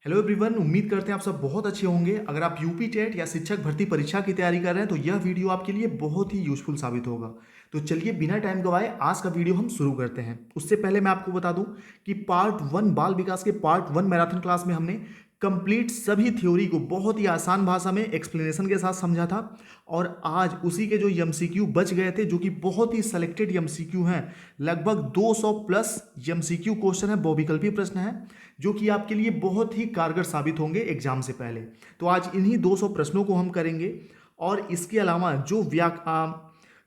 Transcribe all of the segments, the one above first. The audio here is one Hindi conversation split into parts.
हेलो एवरीवन, उम्मीद करते हैं आप सब बहुत अच्छे होंगे। अगर आप यूपी टेट या शिक्षक भर्ती परीक्षा की तैयारी कर रहे हैं तो यह वीडियो आपके लिए बहुत ही यूजफुल साबित होगा। तो चलिए बिना टाइम गवाए आज का वीडियो हम शुरू करते हैं। उससे पहले मैं आपको बता दूं कि पार्ट 1 बाल विकास के पार्ट 1 मैराथन क्लास में हमने कंप्लीट सभी थ्योरी को बहुत ही आसान भाषा में एक्सप्लेनेशन के साथ समझा था। और आज उसी के जो एमसीक्यू बच गए थे, जो कि बहुत ही सेलेक्टेड एमसीक्यू हैं, लगभग 200 प्लस एमसीक्यू क्वेश्चन है, बहुविकल्पी प्रश्न है, जो कि आपके लिए बहुत ही कारगर साबित होंगे एग्जाम से पहले। तो आज इन्हीं 200 प्रश्नों को हम करेंगे। और इसके अलावा जो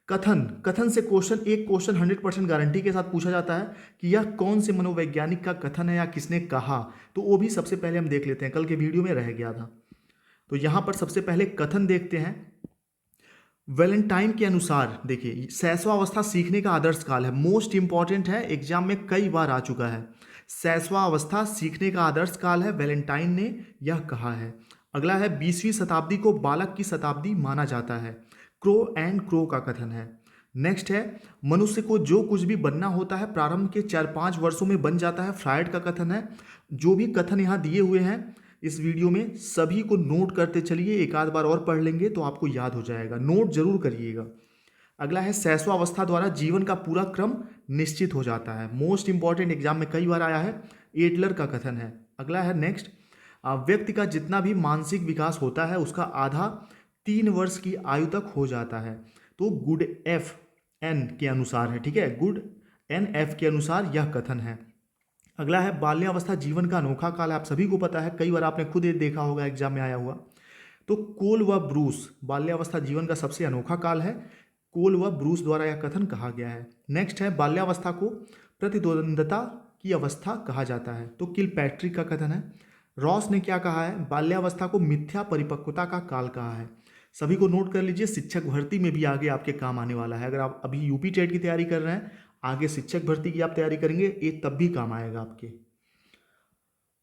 कथन कथन से क्वेश्चन, एक क्वेश्चन 100% गारंटी के साथ पूछा जाता है कि यह कौन से मनोवैज्ञानिक का कथन है या किसने कहा, तो वो भी सबसे पहले हम देख लेते हैं। कल के वीडियो में रह गया था। तो यहाँ पर सबसे पहले कथन देखते हैं। वैलेंटाइन के अनुसार देखिए, शैशवावस्था सीखने का आदर्श काल है। मोस्ट इंपॉर्टेंट है, एग्जाम में कई बार आ चुका है। शैशवावस्था सीखने का आदर्श काल है, वैलेंटाइन ने यह कहा है। अगला है 20वीं शताब्दी को बालक की शताब्दी माना जाता है। क्रो एंड क्रो का कथन है। नेक्स्ट है मनुष्य को जो कुछ भी बनना होता है प्रारंभ के 4-5 वर्षों में बन जाता है, फ्रायड का कथन है। जो भी कथन यहाँ दिए हुए हैं इस वीडियो में सभी को नोट करते चलिए, एक आध बार और पढ़ लेंगे तो आपको याद हो जाएगा, नोट जरूर करिएगा। अगला है शैशवावस्था द्वारा जीवन का पूरा क्रम निश्चित हो जाता है। मोस्ट इंपॉर्टेंट, एग्जाम में कई बार आया है, एडलर का कथन है। अगला है नेक्स्ट, व्यक्ति का जितना भी मानसिक विकास होता है उसका आधा 3 वर्ष की आयु तक हो जाता है। तो गुड एफ एन के अनुसार है, ठीक है, गुड एन एफ के अनुसार यह कथन है। अगला है बाल्यावस्था जीवन का अनोखा काल है। आप सभी को पता है, कई बार आपने खुद ये देखा होगा, एग्जाम में आया हुआ। तो कोल व ब्रूस, बाल्यावस्था जीवन का सबसे अनोखा काल है। कोल व ब्रूस द्वारा यह कथन कहा गया है। नेक्स्ट है बाल्यावस्था को प्रतिद्वंदता की अवस्था कहा जाता है। तो किलपैट्रिक का कथन है। रॉस ने क्या कहा है, बाल्यावस्था को मिथ्या परिपक्वता का काल कहा है। सभी को नोट कर लीजिए, शिक्षक भर्ती में भी आगे आपके काम आने वाला है। अगर आप अभी यूपी टेट की तैयारी कर रहे हैं, आगे शिक्षक भर्ती की आप तैयारी करेंगे, ये तब भी काम आएगा आपके।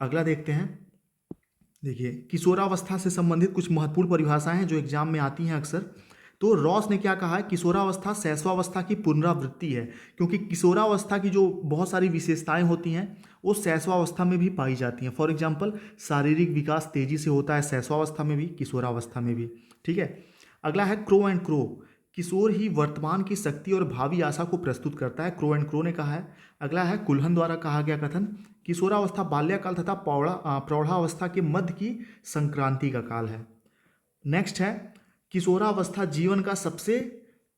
अगला देखते हैं। देखिए, किशोरावस्था से संबंधित कुछ महत्वपूर्ण परिभाषाएं हैं जो एग्जाम में आती हैं अक्सर। तो रॉस ने क्या कहा है, किशोरावस्था शैशवावस्था की पुनरावृत्ति है, क्योंकि किशोरावस्था की जो बहुत सारी विशेषताएं होती हैं वो शैशवावस्था में भी पाई जाती हैं। फॉर एग्जांपल, शारीरिक विकास तेजी से होता है शैशवावस्था में भी, किशोरावस्था में भी, ठीक है। अगला है क्रो एंड क्रो, किशोर ही वर्तमान की शक्ति और भावी आशा को प्रस्तुत करता है, क्रो एंड क्रो ने कहा है। अगला है कुल्हन द्वारा कहा गया कथन, किशोरावस्था बाल्यकाल तथा प्रौढ़ावस्था के मध्य की संक्रांति का काल है। नेक्स्ट है किशोरावस्था जीवन का सबसे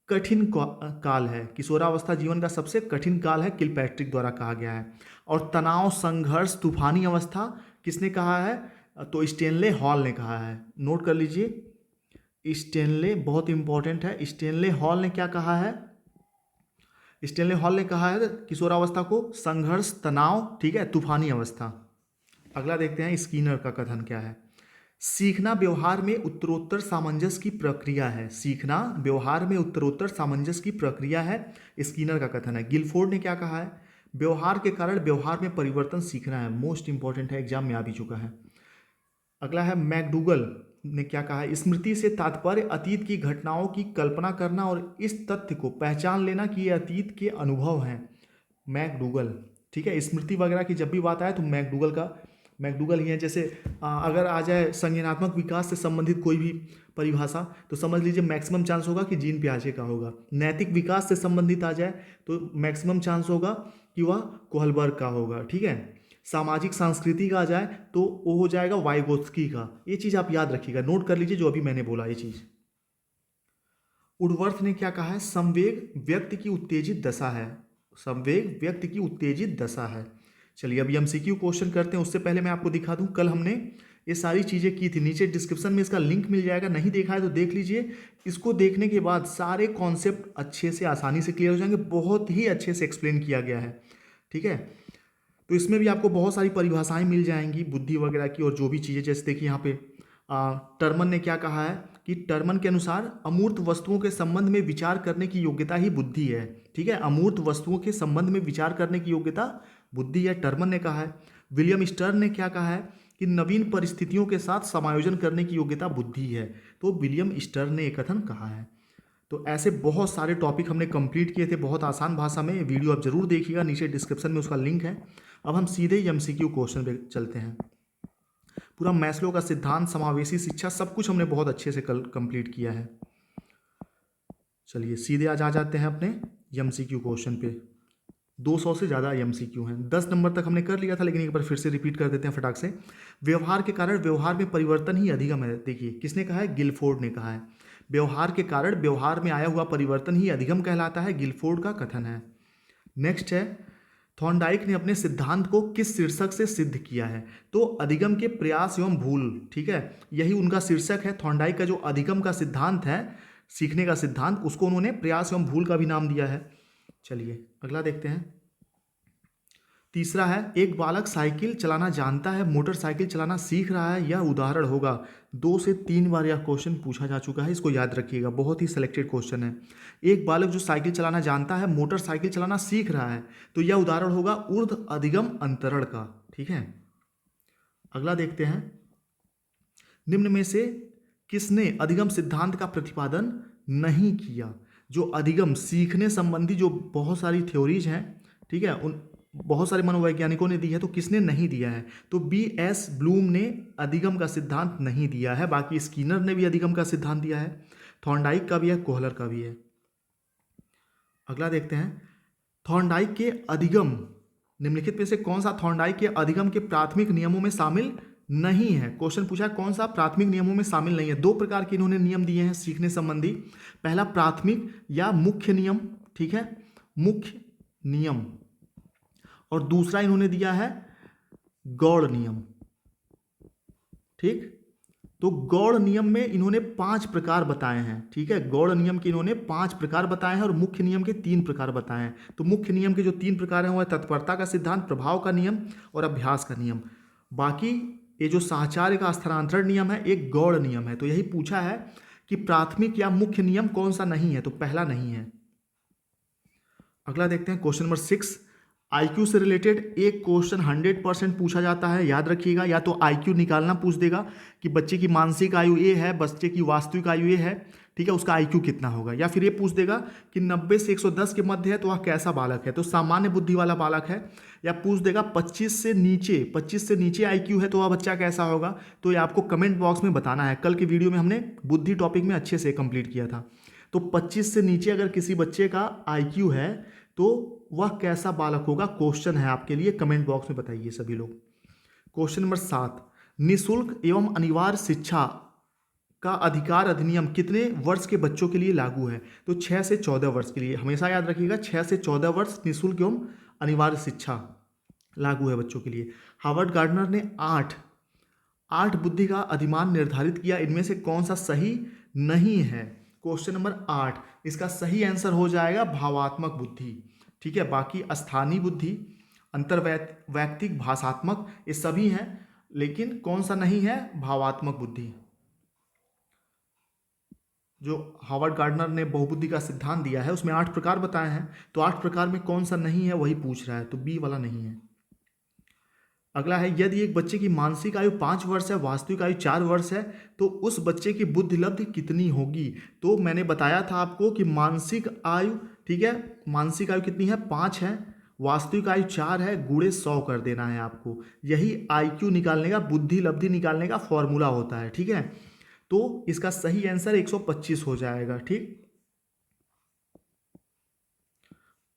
कठिन काल है। किशोरावस्था जीवन का सबसे कठिन काल है, किलपैट्रिक द्वारा कहा गया है। और तनाव, संघर्ष, तूफानी अवस्था किसने कहा है, तो स्टेनले हॉल ने कहा है। नोट कर लीजिए, स्टेनले बहुत इंपॉर्टेंट है। स्टेनले हॉल ने क्या कहा है, स्टेनले हॉल ने कहा है किशोरावस्था को संघर्ष, तनाव, ठीक है, तूफानी अवस्था। अगला देखते हैं स्किनर का कथन क्या है। सीखना व्यवहार में उत्तरोत्तर सामंजस्य की प्रक्रिया है। सीखना व्यवहार में उत्तरोत्तर सामंजस्य की प्रक्रिया है, स्किनर का कथन है। गिलफोर्ड ने क्या कहा है, व्यवहार के कारण व्यवहार में परिवर्तन सीखना है। मोस्ट इंपॉर्टेंट है, एग्जाम में आ भी चुका है। अगला है मैकडूगल ने क्या कहा है, स्मृति से तात्पर्य अतीत की घटनाओं की कल्पना करना और इस तथ्य को पहचान लेना कि ये अतीत के अनुभव हैं। मैकडूगल, ठीक है, स्मृति वगैरह की जब भी बात आए तो मैकडूगल ही है। जैसे अगर आ जाए संज्ञानात्मक विकास से संबंधित कोई भी परिभाषा तो समझ लीजिए मैक्सिमम चांस होगा कि जीन पियाजे का होगा। नैतिक विकास से संबंधित आ जाए तो मैक्सिमम चांस होगा कि वह कोहलबर्ग का होगा, ठीक है। सामाजिक संस्कृति का आ जाए तो वो हो जाएगा वाइगोत्स्की का। ये चीज़ आप याद रखिएगा, नोट कर लीजिए जो अभी मैंने बोला ये चीज़। वुडवर्थ ने क्या कहा है, संवेग व्यक्ति की उत्तेजित दशा है। संवेग व्यक्ति की उत्तेजित दशा है। चलिए अभी एमसीक्यू क्वेश्चन करते हैं। उससे पहले मैं आपको दिखा दूं, कल हमने ये सारी चीज़ें की थी। नीचे डिस्क्रिप्शन में इसका लिंक मिल जाएगा, नहीं देखा है तो देख लीजिए। इसको देखने के बाद सारे कॉन्सेप्ट अच्छे से आसानी से क्लियर हो जाएंगे। बहुत ही अच्छे से एक्सप्लेन किया गया है, ठीक है। तो इसमें भी आपको बहुत सारी परिभाषाएं मिल जाएंगी बुद्धि वगैरह की, और जो भी चीज़ें, जैसे देखिए यहाँ पे टर्मन ने क्या कहा है कि टर्मन के अनुसार अमूर्त वस्तुओं के संबंध में विचार करने की योग्यता ही बुद्धि है, ठीक है। अमूर्त वस्तुओं के संबंध में विचार करने की योग्यता बुद्धि है, टर्मन ने कहा है। विलियम स्टर्न ने क्या कहा है कि नवीन परिस्थितियों के साथ समायोजन करने की योग्यता बुद्धि है। तो विलियम स्टर्न ने एक कथन कहा है। तो ऐसे बहुत सारे टॉपिक हमने कंप्लीट किए थे बहुत आसान भाषा में। वीडियो आप जरूर देखिएगा, नीचे डिस्क्रिप्शन में उसका लिंक है। अब हम सीधे एमसीक्यू क्वेश्चन पे चलते हैं। पूरा मैस्लो का सिद्धांत, समावेशी शिक्षा, सब कुछ हमने बहुत अच्छे से कल कंप्लीट किया है। चलिए सीधे आज आ जाते हैं अपने एमसीक्यू क्वेश्चन पे। 200 से ज़्यादा एमसीक्यू हैं। 10 नंबर तक हमने कर लिया था, लेकिन एक बार फिर से रिपीट कर देते हैं फटाक से। व्यवहार के कारण व्यवहार में परिवर्तन ही अधिगम है। देखिए किसने कहा है, गिलफोर्ड ने कहा है। व्यवहार के कारण व्यवहार में आया हुआ परिवर्तन ही अधिगम कहलाता है, गिलफोर्ड का कथन है। नेक्स्ट है, थॉर्नडाइक ने अपने सिद्धांत को किस शीर्षक से सिद्ध किया है? तो अधिगम के प्रयास एवं भूल, ठीक है, यही उनका शीर्षक है। थॉर्नडाइक का जो अधिगम का सिद्धांत है, सीखने का सिद्धांत, उसको उन्होंने प्रयास एवं भूल का भी नाम दिया है। चलिए अगला देखते हैं। तीसरा है, एक बालक साइकिल चलाना जानता है, मोटरसाइकिल चलाना सीख रहा है, यह उदाहरण होगा। 2 से 3 बार यह क्वेश्चन पूछा जा चुका है, इसको याद रखिएगा, बहुत ही सिलेक्टेड क्वेश्चन है। एक बालक जो साइकिल चलाना जानता है, मोटरसाइकिल चलाना सीख रहा है, तो यह उदाहरण होगा ऊर्ध्व अधिगम अंतरण का। ठीक है, अगला देखते हैं। निम्न में से किसने अधिगम सिद्धांत का प्रतिपादन नहीं किया? जो अधिगम सीखने संबंधी जो बहुत सारी थ्योरीज हैं, ठीक है, उन बहुत सारे मनोवैज्ञानिकों ने दी है, तो किसने नहीं दिया है? तो B.S. ब्लूम ने अधिगम का सिद्धांत नहीं दिया है। बाकी स्किनर ने भी अधिगम का सिद्धांत दिया है, थॉर्नडाइक का भी है, कोहलर का भी है। अगला देखते हैं, थॉर्नडाइक के अधिगम, निम्नलिखित में से कौन सा थॉर्नडाइक के अधिगम के प्राथमिक नियमों में शामिल नहीं है? क्वेश्चन पूछा है कौन सा प्राथमिक नियमों में शामिल नहीं है। 2 प्रकार के इन्होंने नियम दिए हैं सीखने संबंधी। पहला प्राथमिक या मुख्य नियम, ठीक है, मुख्य नियम, और दूसरा इन्होंने दिया है गौड़ नियम। ठीक, तो गौड़ नियम में इन्होंने 5 प्रकार बताए हैं। ठीक है, गौड़ नियम के इन्होंने 5 प्रकार बताए हैं और मुख्य नियम के 3 प्रकार बताए हैं। तो मुख्य नियम के जो 3 प्रकार हैं वो है तत्परता का सिद्धांत, प्रभाव का नियम और अभ्यास का नियम। बाकी ये जो साहचर्य का स्थानांतरण नियम है, एक गौड़ नियम है। तो यही पूछा है कि प्राथमिक या मुख्य नियम कौन सा नहीं है, तो पहला नहीं है। अगला देखते हैं क्वेश्चन नंबर 6। आईक्यू से रिलेटेड एक क्वेश्चन 100% पूछा जाता है, याद रखिएगा। या तो आईक्यू निकालना पूछ देगा कि बच्चे की मानसिक आयु ये है, बच्चे की वास्तविक आयु ये है, ठीक है, उसका आईक्यू कितना होगा। या फिर ये पूछ देगा कि 90 से 110 के मध्य है तो वह कैसा बालक है, तो सामान्य बुद्धि वाला बालक है। या पूछ देगा 25 से नीचे आईक्यू है तो वह बच्चा कैसा होगा। तो ये आपको कमेंट बॉक्स में बताना है। कल के वीडियो में हमने बुद्धि टॉपिक में अच्छे से कंप्लीट किया था। तो 25 से नीचे अगर किसी बच्चे का आईक्यू है तो वह कैसा बालक होगा, क्वेश्चन है आपके लिए, कमेंट बॉक्स में बताइए सभी लोग। क्वेश्चन नंबर 7, निःशुल्क एवं अनिवार्य शिक्षा का अधिकार अधिनियम कितने वर्ष के बच्चों के लिए लागू है? तो 6 से 14 वर्ष के लिए। हमेशा याद रखिएगा 6 से 14 वर्ष निःशुल्क एवं अनिवार्य शिक्षा लागू है बच्चों के लिए। हार्वर्ड गार्डनर ने 8 बुद्धि का अधिमान निर्धारित किया, इनमें से कौन सा सही नहीं है? क्वेश्चन नंबर 8, इसका सही आंसर हो जाएगा भावात्मक बुद्धि। ठीक है, बाकी स्थानीय बुद्धि, अंतर्वैयक्तिक, भाषात्मक, ये सभी हैं, लेकिन कौन सा नहीं है? भावात्मक बुद्धि। जो हार्वर्ड गार्डनर ने बहुबुद्धि का सिद्धांत दिया है उसमें 8 प्रकार बताए हैं, तो 8 प्रकार में कौन सा नहीं है वही पूछ रहा है, तो बी वाला नहीं है। अगला है, यदि एक बच्चे की मानसिक आयु 5 वर्ष है, वास्तविक आयु 4 वर्ष है, तो उस बच्चे की बुद्धि लब्धि कितनी होगी? तो मैंने बताया था आपको कि मानसिक आयु, ठीक है, मानसिक आयु कितनी है? 5 है, वास्तविक आयु 4 है, गुणे 100 कर देना है आपको। यही आईक्यू निकालने का, बुद्धि लब्धि निकालने का फॉर्मूला होता है। ठीक है, तो इसका सही आंसर 125 हो जाएगा। ठीक,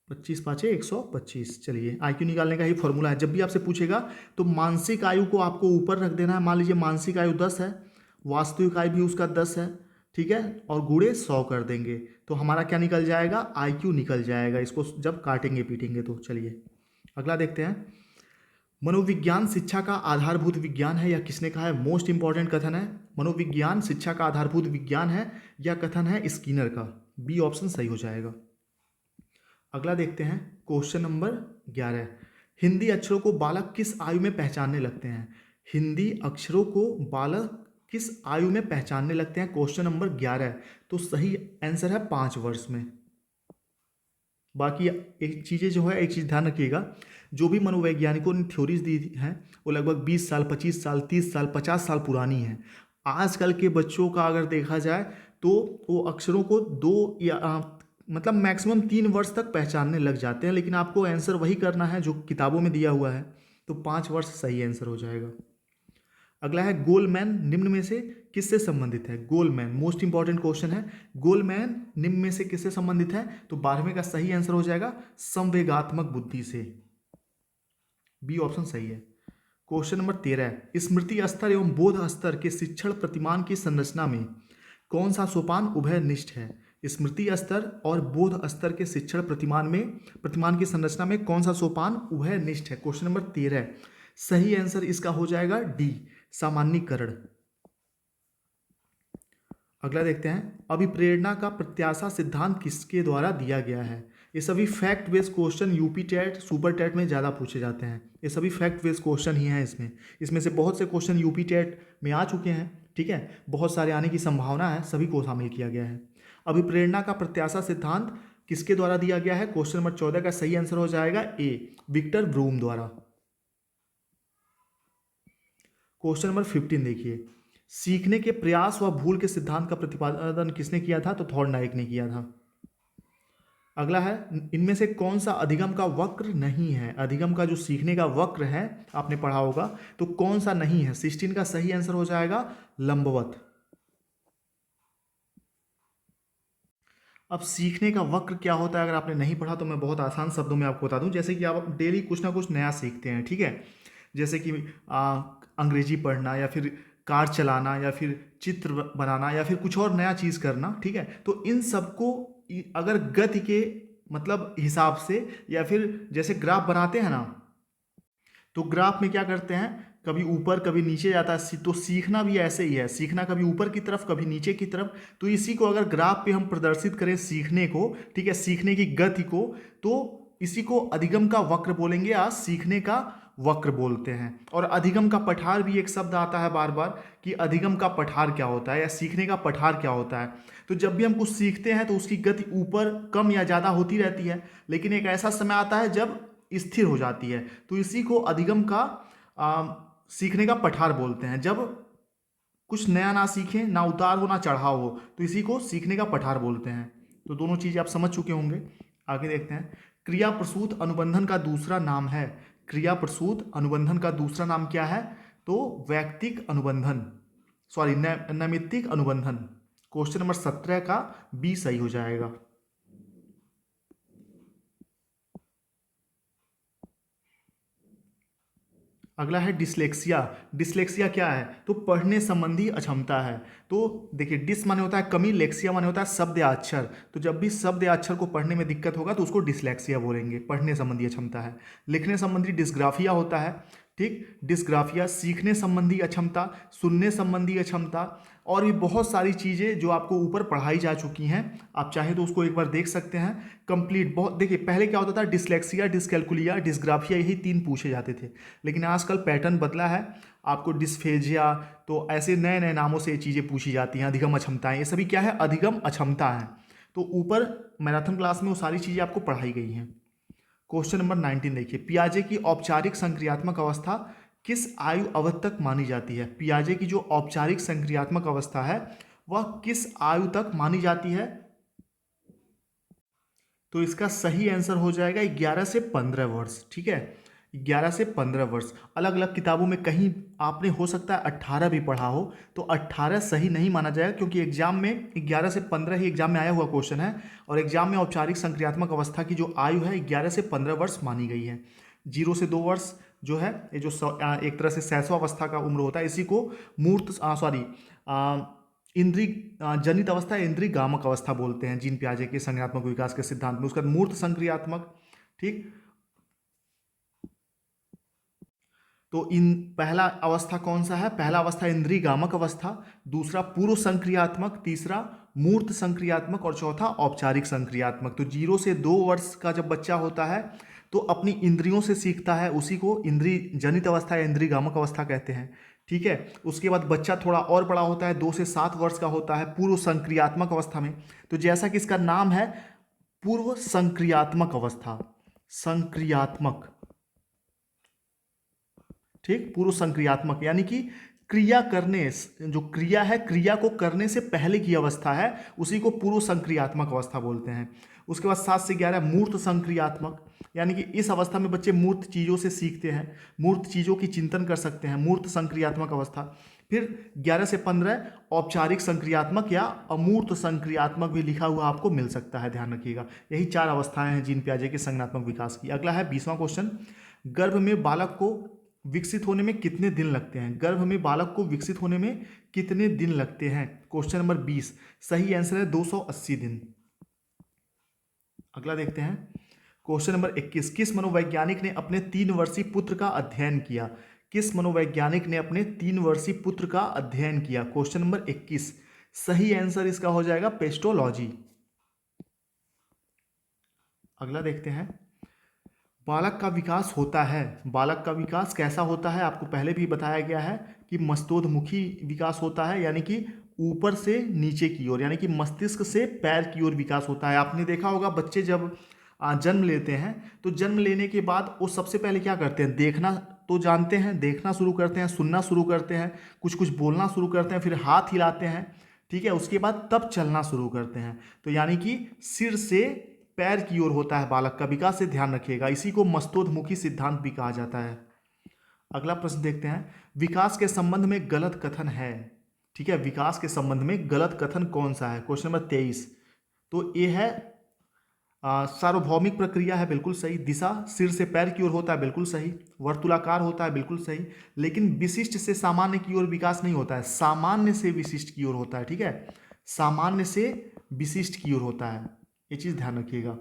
25 5 125। चलिए, आईक्यू निकालने का ही फॉर्मूला है। जब भी आपसे पूछेगा तो मानसिक आयु को आपको ऊपर रख देना है। मान लीजिए मानसिक आयु 10 है, वास्तविक आयु भी उसका 10 है, ठीक है, और गुणे 100 कर देंगे तो हमारा क्या निकल जाएगा? आईक्यू निकल जाएगा, इसको जब काटेंगे पीटेंगे तो। चलिए अगला देखते हैं। मनोविज्ञान शिक्षा का आधारभूत विज्ञान है, यह किसने कहा है? मोस्ट इंपॉर्टेंट कथन है। मनोविज्ञान शिक्षा का आधारभूत विज्ञान है, यह कथन है स्किनर का। बी ऑप्शन सही हो जाएगा। अगला देखते हैं क्वेश्चन नंबर 11। हिंदी अक्षरों को बालक किस आयु में पहचानने लगते हैं? हिंदी अक्षरों को बालक किस आयु में पहचानने लगते हैं? क्वेश्चन नंबर 11, तो सही आंसर है 5 वर्ष में। बाकी एक चीज़ें जो है, एक चीज़ ध्यान रखिएगा, जो भी मनोवैज्ञानिकों ने थ्योरीज दी हैं वो लगभग 20 साल, 25 साल, 30 साल, 50 साल पुरानी हैं। आजकल के बच्चों का अगर देखा जाए तो वो अक्षरों को 2 या मतलब मैक्सिमम 3 वर्ष तक पहचानने लग जाते हैं, लेकिन आपको आंसर वही करना है जो किताबों में दिया हुआ है, तो 5 वर्ष सही आंसर हो जाएगा। अगला है गोलमैन निम्न में से किससे संबंधित है? गोलमैन मोस्ट इंपॉर्टेंट क्वेश्चन है। गोलमैन निम्न में से किससे संबंधित है? तो 12वें का सही आंसर हो जाएगा संवेगात्मक बुद्धि से। बी ऑप्शन सही है। क्वेश्चन नंबर 13, स्मृति स्तर एवं बोध स्तर के शिक्षण प्रतिमान की संरचना में कौन सा सोपान उभयनिष्ठ है? स्मृति स्तर और बोध स्तर के शिक्षण प्रतिमान की संरचना में कौन सा सोपान उभयनिष्ठ है? क्वेश्चन नंबर 13, सही आंसर इसका हो जाएगा डी, सामान्यीकरण। अगला देखते हैं, अभिप्रेरणा का प्रत्याशा सिद्धांत किसके द्वारा दिया गया है? ये सभी fact based question UP TET super TET में ज़्यादा पूछे जाते हैं। ये सभी फैक्ट बेस्ड क्वेश्चन ही हैं। इसमें से बहुत से क्वेश्चन यूपी टेट में आ चुके हैं, ठीक है, बहुत सारे आने की संभावना है, सभी को शामिल किया गया है। अभिप्रेरणा का प्रत्याशा सिद्धांत किसके द्वारा दिया गया है? क्वेश्चन नंबर 14 का सही आंसर हो जाएगा ए, विक्टर ब्रूम द्वारा। क्वेश्चन नंबर 15 देखिए, सीखने के प्रयास व भूल के सिद्धांत का प्रतिपादन किसने किया था? तो थॉर्नडाइक ने किया था। अगला है, इनमें से कौन सा अधिगम का वक्र नहीं है? अधिगम का जो सीखने का वक्र है आपने पढ़ा होगा, तो कौन सा नहीं है? 16 का सही आंसर हो जाएगा लंबवत। अब सीखने का वक्र क्या होता है अगर आपने नहीं पढ़ा तो मैं बहुत आसान शब्दों में आपको बता दूं। जैसे कि आप डेली कुछ ना कुछ नया सीखते हैं, ठीक है, जैसे कि अंग्रेजी पढ़ना या फिर कार चलाना या फिर चित्र बनाना या फिर कुछ और नया चीज़ करना, ठीक है, तो इन सबको अगर गति के मतलब हिसाब से या फिर जैसे ग्राफ बनाते हैं ना, तो ग्राफ में क्या करते हैं, कभी ऊपर कभी नीचे जाता है, तो सीखना भी ऐसे ही है, सीखना कभी ऊपर की तरफ कभी नीचे की तरफ। तो इसी को अगर ग्राफ पे हम प्रदर्शित करें सीखने को, ठीक है, सीखने की गति को, तो इसी को अधिगम का वक्र बोलेंगे या सीखने का वक्र बोलते हैं। और अधिगम का पठार भी एक शब्द आता है बार बार कि अधिगम का पठार क्या होता है या सीखने का पठार क्या होता है। तो जब भी हम कुछ सीखते हैं तो उसकी गति ऊपर कम या ज़्यादा होती रहती है, लेकिन एक ऐसा समय आता है जब स्थिर हो जाती है, तो इसी को अधिगम का सीखने का पठार बोलते हैं। जब कुछ नया ना सीखें, ना उतार हो ना चढ़ाव हो, तो इसी को सीखने का पठार बोलते हैं। तो दोनों चीज़ आप समझ चुके होंगे। आगे देखते हैं, क्रिया प्रसूत अनुबंधन का दूसरा नाम है। क्रिया प्रसूत अनुबंधन का दूसरा नाम क्या है? तो वैयक्तिक अनुबंधन, सॉरी नैमित्तिक अनुबंधन। क्वेश्चन नंबर 17 का बी सही हो जाएगा। अगला है डिसलेक्सिया। डिसलेक्सिया क्या है? तो पढ़ने संबंधी अक्षमता है। तो देखिए, डिस माने होता है कमी, लेक्सिया माने होता है शब्द या अक्षर। तो जब भी शब्द या अक्षर को पढ़ने में दिक्कत होगा तो उसको डिसलेक्सिया बोलेंगे, पढ़ने संबंधी अक्षमता है। लिखने संबंधी डिस्ग्राफिया होता है, ठीक, डिस्ग्राफिया। सीखने संबंधी अक्षमता, सुनने संबंधी अक्षमता, और भी बहुत सारी चीज़ें जो आपको ऊपर पढ़ाई जा चुकी हैं, आप चाहे तो उसको एक बार देख सकते हैं कंप्लीट। बहुत देखिए, पहले क्या होता था, डिसलेक्सिया, डिसकैलकुलिया, डिस्ग्राफिया, यही 3 पूछे जाते थे, लेकिन आजकल पैटर्न बदला है। आपको डिस्फेजिया, तो ऐसे नए नए नामों से ये चीज़ें पूछी जाती हैं। अधिगम अक्षमताएं, ये सभी क्या है? अधिगम अक्षमता है। तो ऊपर मैराथन क्लास में वो सारी चीज़ें आपको पढ़ाई गई हैं। क्वेश्चन नंबर 19 देखिए, पियाजे की औपचारिक संक्रियात्मक अवस्था किस आयु अवधि तक मानी जाती है? पियाजे की जो औपचारिक संक्रियात्मक अवस्था है वह किस आयु तक मानी जाती है? तो इसका सही आंसर हो जाएगा 11 से 15 वर्ष, ठीक है, 11 से 15 वर्ष। अलग अलग किताबों में कहीं आपने हो सकता है 18 भी पढ़ा हो, तो 18 सही नहीं माना जाएगा, क्योंकि एग्जाम में 11 से 15 ही एग्जाम में आया हुआ क्वेश्चन है, और एग्जाम में औपचारिक संक्रियात्मक अवस्था की जो आयु है 11 से 15 वर्ष मानी गई है। 0 से 2 वर्ष जो है, ये जो एक तरह से शैशवावस्था का उम्र होता है, इसी को मूर्त इंद्रिय जनित अवस्था, इंद्रिय गामक अवस्था बोलते हैं जीन पियाजे के संज्ञानात्मक विकास के सिद्धांत में। उसका मूर्त संक्रियात्मक, ठीक। तो इन पहला अवस्था कौन सा है? पहला अवस्था इंद्रिय गामक अवस्था, दूसरा पूर्व संक्रियात्मक, तीसरा मूर्त संक्रियात्मक, और चौथा औपचारिक संक्रियात्मक। तो 0 से 2 वर्ष का जब बच्चा होता है तो अपनी इंद्रियों से सीखता है, उसी को इंद्रिय जनित अवस्था या इंद्रिय गामक अवस्था कहते हैं, ठीक है। उसके बाद बच्चा थोड़ा और बड़ा होता है, 2 से 7 वर्ष का होता है पूर्व संक्रियात्मक अवस्था में। तो जैसा कि इसका नाम है पूर्व संक्रियात्मक अवस्था, संक्रियात्मक, ठीक, पूर्व संक्रियात्मक, यानी कि क्रिया करने, जो क्रिया है, क्रिया को करने से पहले की अवस्था है, उसी को पूर्व संक्रियात्मक अवस्था बोलते हैं। उसके बाद 7 से 11 मूर्त संक्रियात्मक, यानी कि इस अवस्था में बच्चे मूर्त चीज़ों से सीखते हैं, मूर्त चीज़ों की चिंतन कर सकते हैं, मूर्त संक्रियात्मक अवस्था। फिर 11 से 15 औपचारिक संक्रियात्मक या अमूर्त संक्रियात्मक भी लिखा हुआ आपको मिल सकता है, ध्यान रखिएगा। यही 4 अवस्थाएं हैं जीन पियाजे के संज्ञानात्मक विकास की। अगला है 20वां क्वेश्चन, गर्भ में बालक को विकसित होने में कितने दिन लगते हैं? गर्भ में बालक को विकसित होने में कितने दिन लगते हैं? क्वेश्चन नंबर 20, सही आंसर है 280 दिन। अगला देखते हैं क्वेश्चन नंबर 21, किस मनोवैज्ञानिक ने अपने 3 वर्षीय पुत्र का अध्ययन किया? किस मनोवैज्ञानिक ने अपने 3 वर्षीय पुत्र का अध्ययन किया? क्वेश्चन नंबर 21, सही आंसर इसका हो जाएगा पेस्टोलॉजी। अगला देखते हैं, बालक का विकास होता है, बालक का विकास कैसा होता है? आपको पहले भी बताया गया है कि मस्तोदमुखी विकास होता है, यानी कि ऊपर से नीचे की ओर, यानी कि मस्तिष्क से पैर की ओर विकास होता है। आपने देखा होगा बच्चे जब जन्म लेते हैं तो जन्म लेने के बाद वो सबसे पहले क्या करते हैं? देखना तो जानते हैं, देखना शुरू करते हैं, सुनना शुरू करते हैं, कुछ कुछ बोलना शुरू करते हैं, फिर हाथ हिलाते हैं, ठीक है, उसके बाद तब चलना शुरू करते हैं। तो यानी कि सिर से पैर की ओर होता है बालक का विकास, से ध्यान रखिएगा। इसी को मस्तोदमुखी सिद्धांत भी कहा जाता है। अगला प्रश्न देखते हैं, विकास के संबंध में गलत कथन है, ठीक है, विकास के संबंध में गलत कथन कौन सा है? क्वेश्चन नंबर 23, तो ये है सार्वभौमिक प्रक्रिया है, बिल्कुल सही। दिशा सिर से पैर की ओर होता है, बिल्कुल सही। वर्तुलाकार होता है, बिल्कुल सही। लेकिन विशिष्ट से सामान्य की ओर विकास नहीं होता है, सामान्य से विशिष्ट की ओर होता है, ठीक है, सामान्य से विशिष्ट की ओर होता है, ये चीज ध्यान रखिएगा।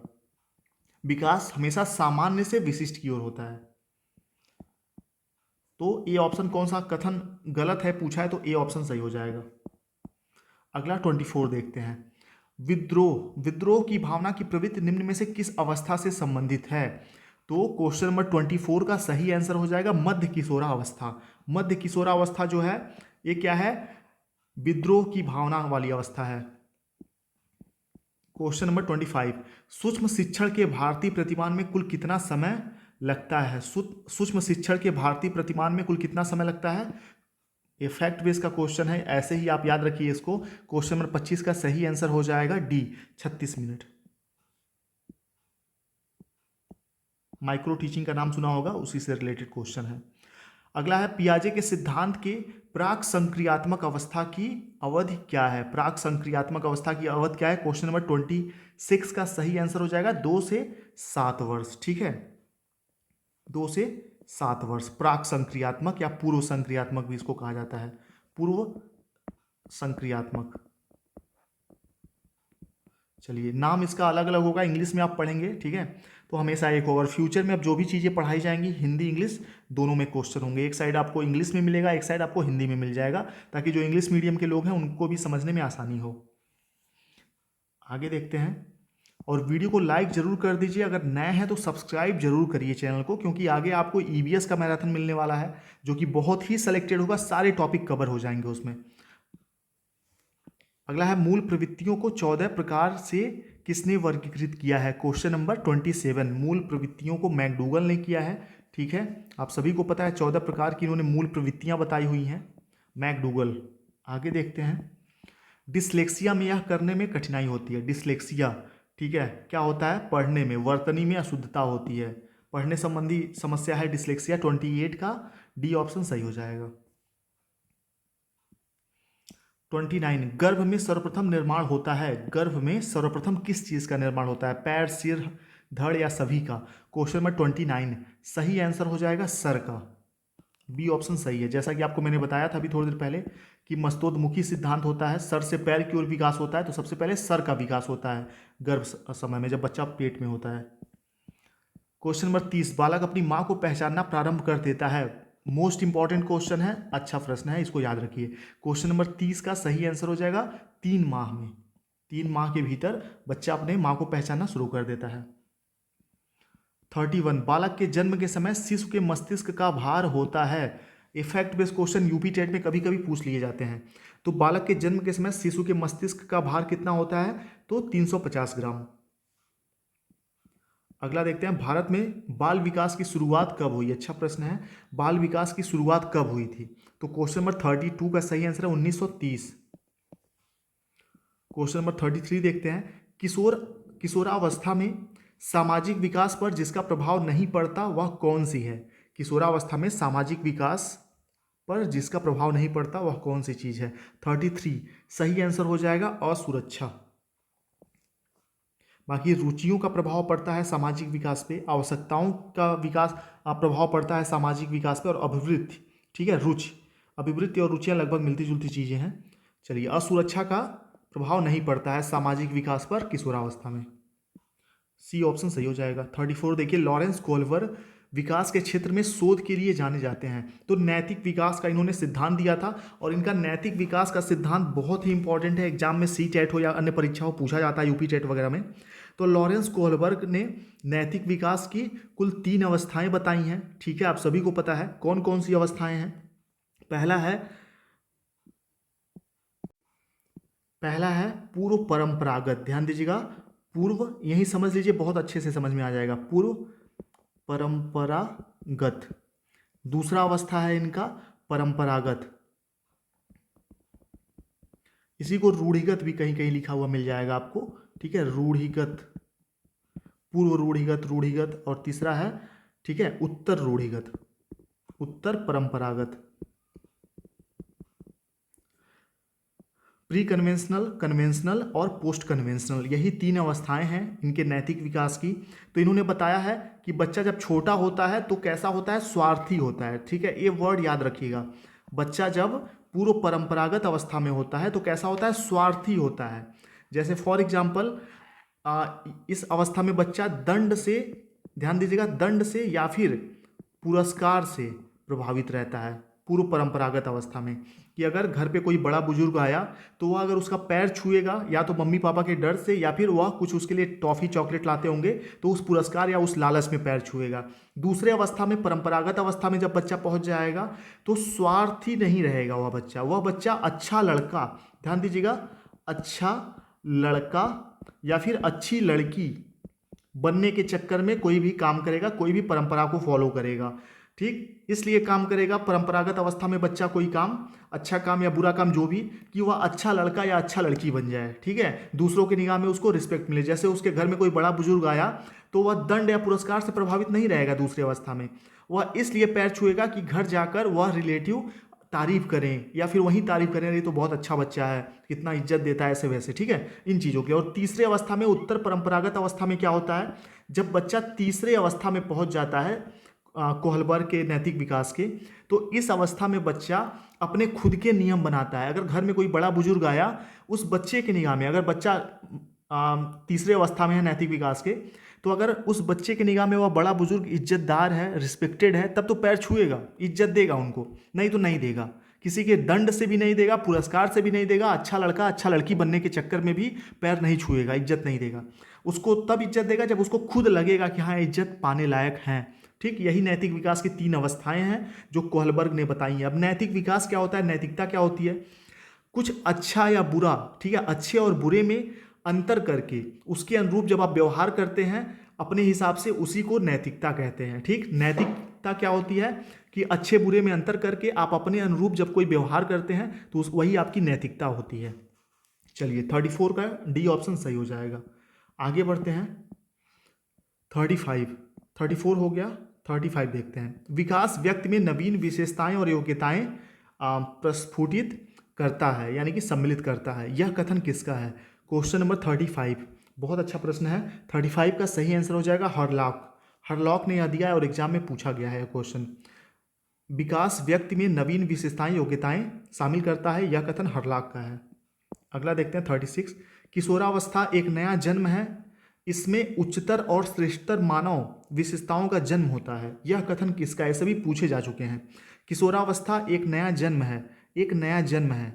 विकास हमेशा सामान्य से विशिष्ट की ओर होता है। तो ए ऑप्शन कौन सा कथन गलत है पूछा है, तो ए ऑप्शन सही हो जाएगा। अगला 24 देखते हैं, विद्रोह, विद्रोह की भावना की प्रवृत्ति निम्न में से किस अवस्था से संबंधित है? तो क्वेश्चन नंबर 24 का सही आंसर हो जाएगा मध्य किशोरावस्था। मध्य किशोरावस्था जो है ये क्या है? विद्रोह की भावना वाली अवस्था है। क्वेश्चन नंबर 25, सूक्ष्म शिक्षण के भारतीय प्रतिमान में कुल कितना समय लगता है? सूक्ष्म शिक्षण के भारतीय प्रतिमान में कुल कितना समय लगता है? ये फैक्ट बेस का क्वेश्चन है, ऐसे ही आप याद रखिए इसको। क्वेश्चन नंबर 25 का सही आंसर हो जाएगा डी, 36 मिनट। माइक्रो टीचिंग का नाम सुना होगा, उसी से रिलेटेड क्वेश्चन है। अगला है, पियाजे के सिद्धांत के प्राक संक्रियात्मक अवस्था की अवधि क्या है? प्राक संक्रियात्मक अवस्था की अवधि क्या है? क्वेश्चन नंबर 26 का सही आंसर हो जाएगा 2 से 7 वर्ष, ठीक है, 2 से 7 वर्ष। प्राक संक्रियात्मक या पूर्व संक्रियात्मक भी इसको कहा जाता है, पूर्व संक्रियात्मक। चलिए, नाम इसका अलग अलग होगा, इंग्लिश में आप पढ़ेंगे, ठीक है, तो हमेशा एक होगा। और फ्यूचर में अब जो भी चीज़ें पढ़ाई जाएंगी, हिंदी इंग्लिश दोनों में क्वेश्चन होंगे। एक साइड आपको इंग्लिश में मिलेगा, एक साइड आपको हिंदी में मिल जाएगा, ताकि जो इंग्लिश मीडियम के लोग हैं उनको भी समझने में आसानी हो। आगे देखते हैं, और वीडियो को लाइक जरूर कर दीजिए, अगर नए हैं तो सब्सक्राइब जरूर करिए चैनल को, क्योंकि आगे आपको ईवीएस का मैराथन मिलने वाला है, जो कि बहुत ही सेलेक्टेड होगा, सारे टॉपिक कवर हो जाएंगे उसमें। अगला है, मूल प्रवृत्तियों को 14 प्रकार से किसने वर्गीकृत किया है? क्वेश्चन नंबर 27, मूल प्रवृत्तियों को मैकडूगल ने किया है, ठीक है, आप सभी को पता है 14 प्रकार की इन्होंने मूल प्रवृत्तियां बताई हुई हैं, मैकडूगल। आगे देखते हैं, डिसलेक्सिया में यह करने में कठिनाई होती है, डिसलेक्सिया, ठीक है, क्या होता है? पढ़ने में, वर्तनी में अशुद्धता होती है, पढ़ने संबंधी समस्या है डिसलेक्सिया। 28 का डी ऑप्शन सही हो जाएगा। 29, गर्भ में सर्वप्रथम निर्माण होता है, गर्भ में सर्वप्रथम किस चीज का निर्माण होता है? पैर, सिर, धड़ या सभी का? क्वेश्चन नंबर 29 सही आंसर हो जाएगा सर का, बी ऑप्शन सही है। जैसा कि आपको मैंने बताया था अभी थोड़ी देर पहले कि मस्तोदमुखी सिद्धांत होता है, सर से पैर की ओर विकास होता है, तो सबसे पहले सर का विकास होता है गर्भ समय में, जब बच्चा पेट में होता है। क्वेश्चन नंबर 30, बालक अपनी माँ को पहचानना प्रारंभ कर देता है, मोस्ट इंपॉर्टेंट क्वेश्चन है, अच्छा प्रश्न है, इसको याद रखिए। क्वेश्चन नंबर 30 का सही आंसर हो जाएगा 3 माह में, 3 माह के भीतर बच्चा अपने माँ को पहचानना शुरू कर देता है। 31, बालक के जन्म के समय शिशु के मस्तिष्क का भार होता है, effect based question UP TET में कभी कभी पूछ लिए जाते हैं। तो बालक के जन्म के समय शिशु के मस्तिष्क का भार कितना होता है? तो 350 ग्राम। अगला देखते हैं, भारत में बाल विकास की शुरुआत कब हुई? अच्छा प्रश्न है, बाल विकास की शुरुआत कब हुई थी? तो क्वेश्चन नंबर 32 का सही आंसर है 1930। क्वेश्चन नंबर 33 देखते हैं। किशोरावस्था में सामाजिक विकास पर जिसका प्रभाव नहीं पड़ता वह कौन सी है? किशोरावस्था में सामाजिक विकास पर जिसका प्रभाव नहीं पड़ता वह कौन सी चीज है? 33 सही आंसर हो जाएगा असुरक्षा। बाकी रुचियों का प्रभाव पड़ता है सामाजिक विकास पे, आवश्यकताओं का विकास प्रभाव पड़ता है सामाजिक विकास पे, और अभिवृद्धि, ठीक है, रुचि, अभिवृद्धि और रुचियां लगभग मिलती जुलती चीजें हैं। चलिए, असुरक्षा का प्रभाव नहीं पड़ता है सामाजिक विकास पर किशोरावस्था में। सी ऑप्शन सही हो जाएगा। 34 देखिए, लॉरेंस कोल्वर विकास के क्षेत्र में शोध के लिए जाने जाते हैं। तो नैतिक विकास का इन्होंने सिद्धांत दिया था, और इनका नैतिक विकास का सिद्धांत बहुत ही इंपॉर्टेंट है, एग्जाम में सी टेट हो या अन्य परीक्षाओं पूछा जाता है, यूपी टेट वगैरह में। तो लॉरेंस कोहलबर्ग ने नैतिक विकास की कुल 3 अवस्थाएं बताई हैं, ठीक है, आप सभी को पता है कौन कौन सी अवस्थाएं हैं। पहला है पूर्व परंपरागत, ध्यान दीजिएगा, पूर्व यही समझ लीजिए, बहुत अच्छे से समझ में आ जाएगा, पूर्व परंपरागत। दूसरा अवस्था है इनका परंपरागत, इसी को रूढ़िगत भी कहीं कहीं लिखा हुआ मिल जाएगा आपको, ठीक है, रूढ़िगत, पूर्व रूढ़िगत, रूढ़िगत, और तीसरा है, ठीक है, उत्तर रूढ़िगत, उत्तर परंपरागत। प्री कन्वेंशनल, कन्वेंशनल और पोस्ट कन्वेंशनल, यही 3 अवस्थाएं हैं इनके नैतिक विकास की। तो इन्होंने बताया है कि बच्चा जब छोटा होता है तो कैसा होता है, स्वार्थी होता है, ठीक है, ये वर्ड याद रखिएगा। बच्चा जब पूर्व परंपरागत अवस्था में होता है तो कैसा होता है, स्वार्थी होता है। जैसे फॉर एग्जाम्पल, इस अवस्था में बच्चा दंड से, ध्यान दीजिएगा, दंड से या फिर पुरस्कार से प्रभावित रहता है पूर्व परंपरागत अवस्था में, कि अगर घर पे कोई बड़ा बुजुर्ग आया तो वह अगर उसका पैर छुएगा, या तो मम्मी पापा के डर से, या फिर वह कुछ उसके लिए टॉफ़ी चॉकलेट लाते होंगे तो उस पुरस्कार या उस लालच में पैर छुएगा। दूसरे अवस्था में, परंपरागत अवस्था में जब बच्चा पहुंच जाएगा तो स्वार्थी नहीं रहेगा वह बच्चा अच्छा लड़का, ध्यान दीजिएगा, अच्छा लड़का या फिर अच्छी लड़की बनने के चक्कर में कोई भी काम करेगा, कोई भी परंपरा को फॉलो करेगा, ठीक, इसलिए काम करेगा परंपरागत अवस्था में बच्चा कोई काम, अच्छा काम या बुरा काम जो भी, कि वह अच्छा लड़का या अच्छा लड़की बन जाए, ठीक है, दूसरों की निगाह में उसको रिस्पेक्ट मिले। जैसे उसके घर में कोई बड़ा बुजुर्ग आया तो वह दंड या पुरस्कार से प्रभावित नहीं रहेगा दूसरी अवस्था में, वह इसलिए पैर छुएगा कि घर जाकर वह रिलेटिव तारीफ करें, या फिर वही तारीफ करें, ये तो बहुत अच्छा बच्चा है, कितना इज्जत देता है, ऐसे वैसे, ठीक है, इन चीज़ों के। और तीसरे अवस्था में, उत्तर परंपरागत अवस्था में क्या होता है, जब बच्चा तीसरे अवस्था में पहुंच जाता है कोहलबर्ग के नैतिक विकास के, तो इस अवस्था में बच्चा अपने खुद के नियम बनाता है। अगर घर में कोई बड़ा बुजुर्ग आया, उस बच्चे की निगाह में, अगर बच्चा तीसरे अवस्था में है नैतिक विकास के, तो अगर उस बच्चे की निगाह में वह बड़ा बुजुर्ग इज्जतदार है, रिस्पेक्टेड है, तब तो पैर छुएगा, इज्जत देगा उनको, नहीं तो नहीं देगा, किसी के दंड से भी नहीं देगा, पुरस्कार से भी नहीं देगा, अच्छा लड़का अच्छा लड़की बनने के चक्कर में भी पैर नहीं छुएगा, इज्जत नहीं देगा। उसको तब इज्जत देगा जब उसको खुद लगेगा कि हाँ इज्जत पाने लायक हैं, ठीक, यही नैतिक विकास की 3 अवस्थाएं हैं जो कोहलबर्ग ने बताई हैं। अब नैतिक विकास क्या होता है, नैतिकता क्या होती है, कुछ अच्छा या बुरा, ठीक है, अच्छे और बुरे में अंतर करके उसके अनुरूप जब आप व्यवहार करते हैं अपने हिसाब से, उसी को नैतिकता कहते हैं, ठीक। नैतिकता क्या होती है कि अच्छे बुरे में अंतर करके आप अपने अनुरूप जब कोई व्यवहार करते हैं तो वही आपकी नैतिकता होती है। चलिए, 34 का डी ऑप्शन सही हो जाएगा। आगे बढ़ते हैं, 34 हो गया, 35 देखते हैं। विकास व्यक्ति में नवीन विशेषताएं और योग्यताएं प्रस्फुटित करता है, यानी कि सम्मिलित करता है, यह कथन किसका है? क्वेश्चन नंबर 35, बहुत अच्छा प्रश्न है। 35 का सही आंसर हो जाएगा हरलॉक। हरलॉक ने यह दिया है और एग्जाम में पूछा गया है क्वेश्चन। विकास व्यक्ति में नवीन विशेषताएं योग्यताएं शामिल करता है, यह कथन हरलॉक का है। अगला देखते हैं 36। किशोरावस्था एक नया जन्म है, इसमें उच्चतर और श्रेष्ठतर मानव विशेषताओं का जन्म होता है, यह कथन किसका है? सभी पूछे जा चुके हैं। किशोरावस्था एक नया जन्म है, एक नया जन्म है,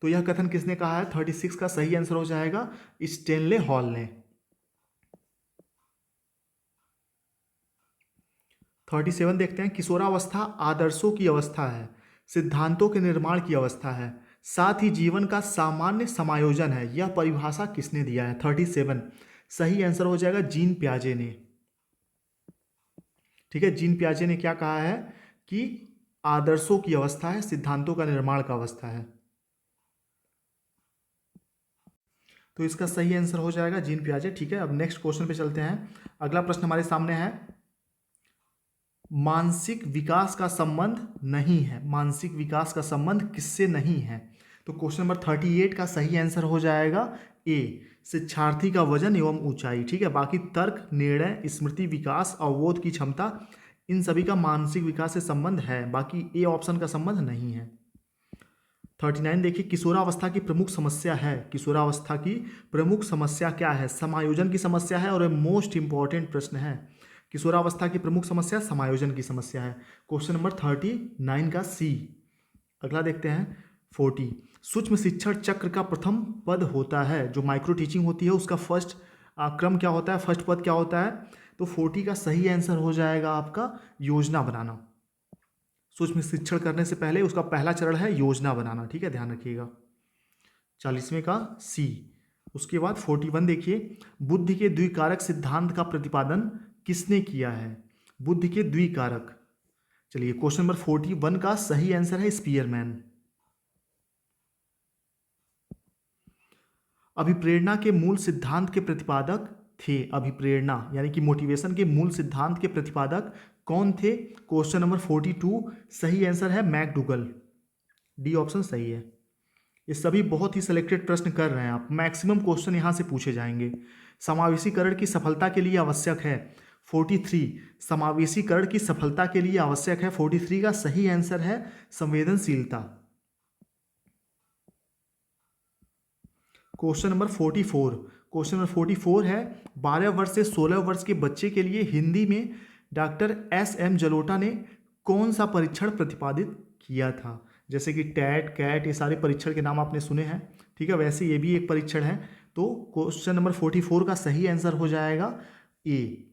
तो यह कथन किसने कहा है? 36 का सही आंसर हो जाएगा स्टेनले हॉल ने। 37 देखते हैं। किशोरावस्था आदर्शों की अवस्था है, सिद्धांतों के निर्माण की अवस्था है, साथ ही जीवन का सामान्य समायोजन है, यह परिभाषा किसने दिया है? 37 सही आंसर हो जाएगा जीन पियाजे ने। ठीक है, जीन पियाजे ने क्या कहा है कि आदर्शों की अवस्था है, सिद्धांतों का निर्माण का अवस्था है। तो इसका सही आंसर हो जाएगा जीन पियाजे। ठीक है, अब नेक्स्ट क्वेश्चन पे चलते हैं। अगला प्रश्न हमारे सामने है, मानसिक विकास का संबंध नहीं है। मानसिक विकास का संबंध किससे नहीं है? तो क्वेश्चन नंबर 38 का सही आंसर हो जाएगा ए, शिक्षार्थी का वजन एवं ऊंचाई। ठीक है, बाकी तर्क, निर्णय, स्मृति विकास, अवबोध की क्षमता, इन सभी का मानसिक विकास से संबंध है, बाकी ए ऑप्शन का संबंध नहीं है। 39 देखिए, किशोरावस्था की प्रमुख समस्या है। किशोरावस्था की प्रमुख समस्या क्या है? समायोजन की समस्या है, और मोस्ट इंपॉर्टेंट प्रश्न है। किशोरावस्था की प्रमुख समस्या समायोजन की समस्या है। क्वेश्चन नंबर 39 का सी। अगला देखते हैं 40, सूक्ष्म शिक्षण चक्र का प्रथम पद होता है। जो माइक्रो टीचिंग होती है उसका फर्स्ट क्रम क्या होता है, फर्स्ट पद क्या होता है? तो 40 का सही आंसर हो जाएगा आपका योजना बनाना। सूक्ष्म शिक्षण करने से पहले उसका पहला चरण है योजना बनाना। ठीक है, ध्यान रखिएगा। 40वें का सी। उसके बाद 41 देखिए, बुद्धि के द्विकारक सिद्धांत का प्रतिपादन किसने किया है? बुद्धि के द्विकारक। चलिए, क्वेश्चन नंबर 41 का सही आंसर है स्पीयरमैन। अभिप्रेरणा के मूल सिद्धांत के प्रतिपादक थे। अभिप्रेरणा यानी कि मोटिवेशन के मूल सिद्धांत के प्रतिपादक कौन थे? क्वेश्चन नंबर 42 सही आंसर है मैकडूगल। डी ऑप्शन सही है। ये सभी बहुत ही सिलेक्टेड प्रश्न कर रहे हैं आप, मैक्सिमम क्वेश्चन यहाँ से पूछे जाएंगे। समावेशीकरण की सफलता के लिए आवश्यक है 43, समावेशीकरण की सफलता के लिए आवश्यक है 43 का सही आंसर है संवेदनशीलता। क्वेश्चन नंबर 44, क्वेश्चन नंबर 44 है, 12 वर्ष से 16 वर्ष के बच्चे के लिए हिंदी में डॉक्टर एस.एम. जलोटा ने कौन सा परीक्षण प्रतिपादित किया था? जैसे कि टैट, कैट, ये सारे परीक्षण के नाम आपने सुने हैं। ठीक है, वैसे ये भी एक परीक्षण है। तो क्वेश्चन नंबर 44 का सही आंसर हो जाएगा ए,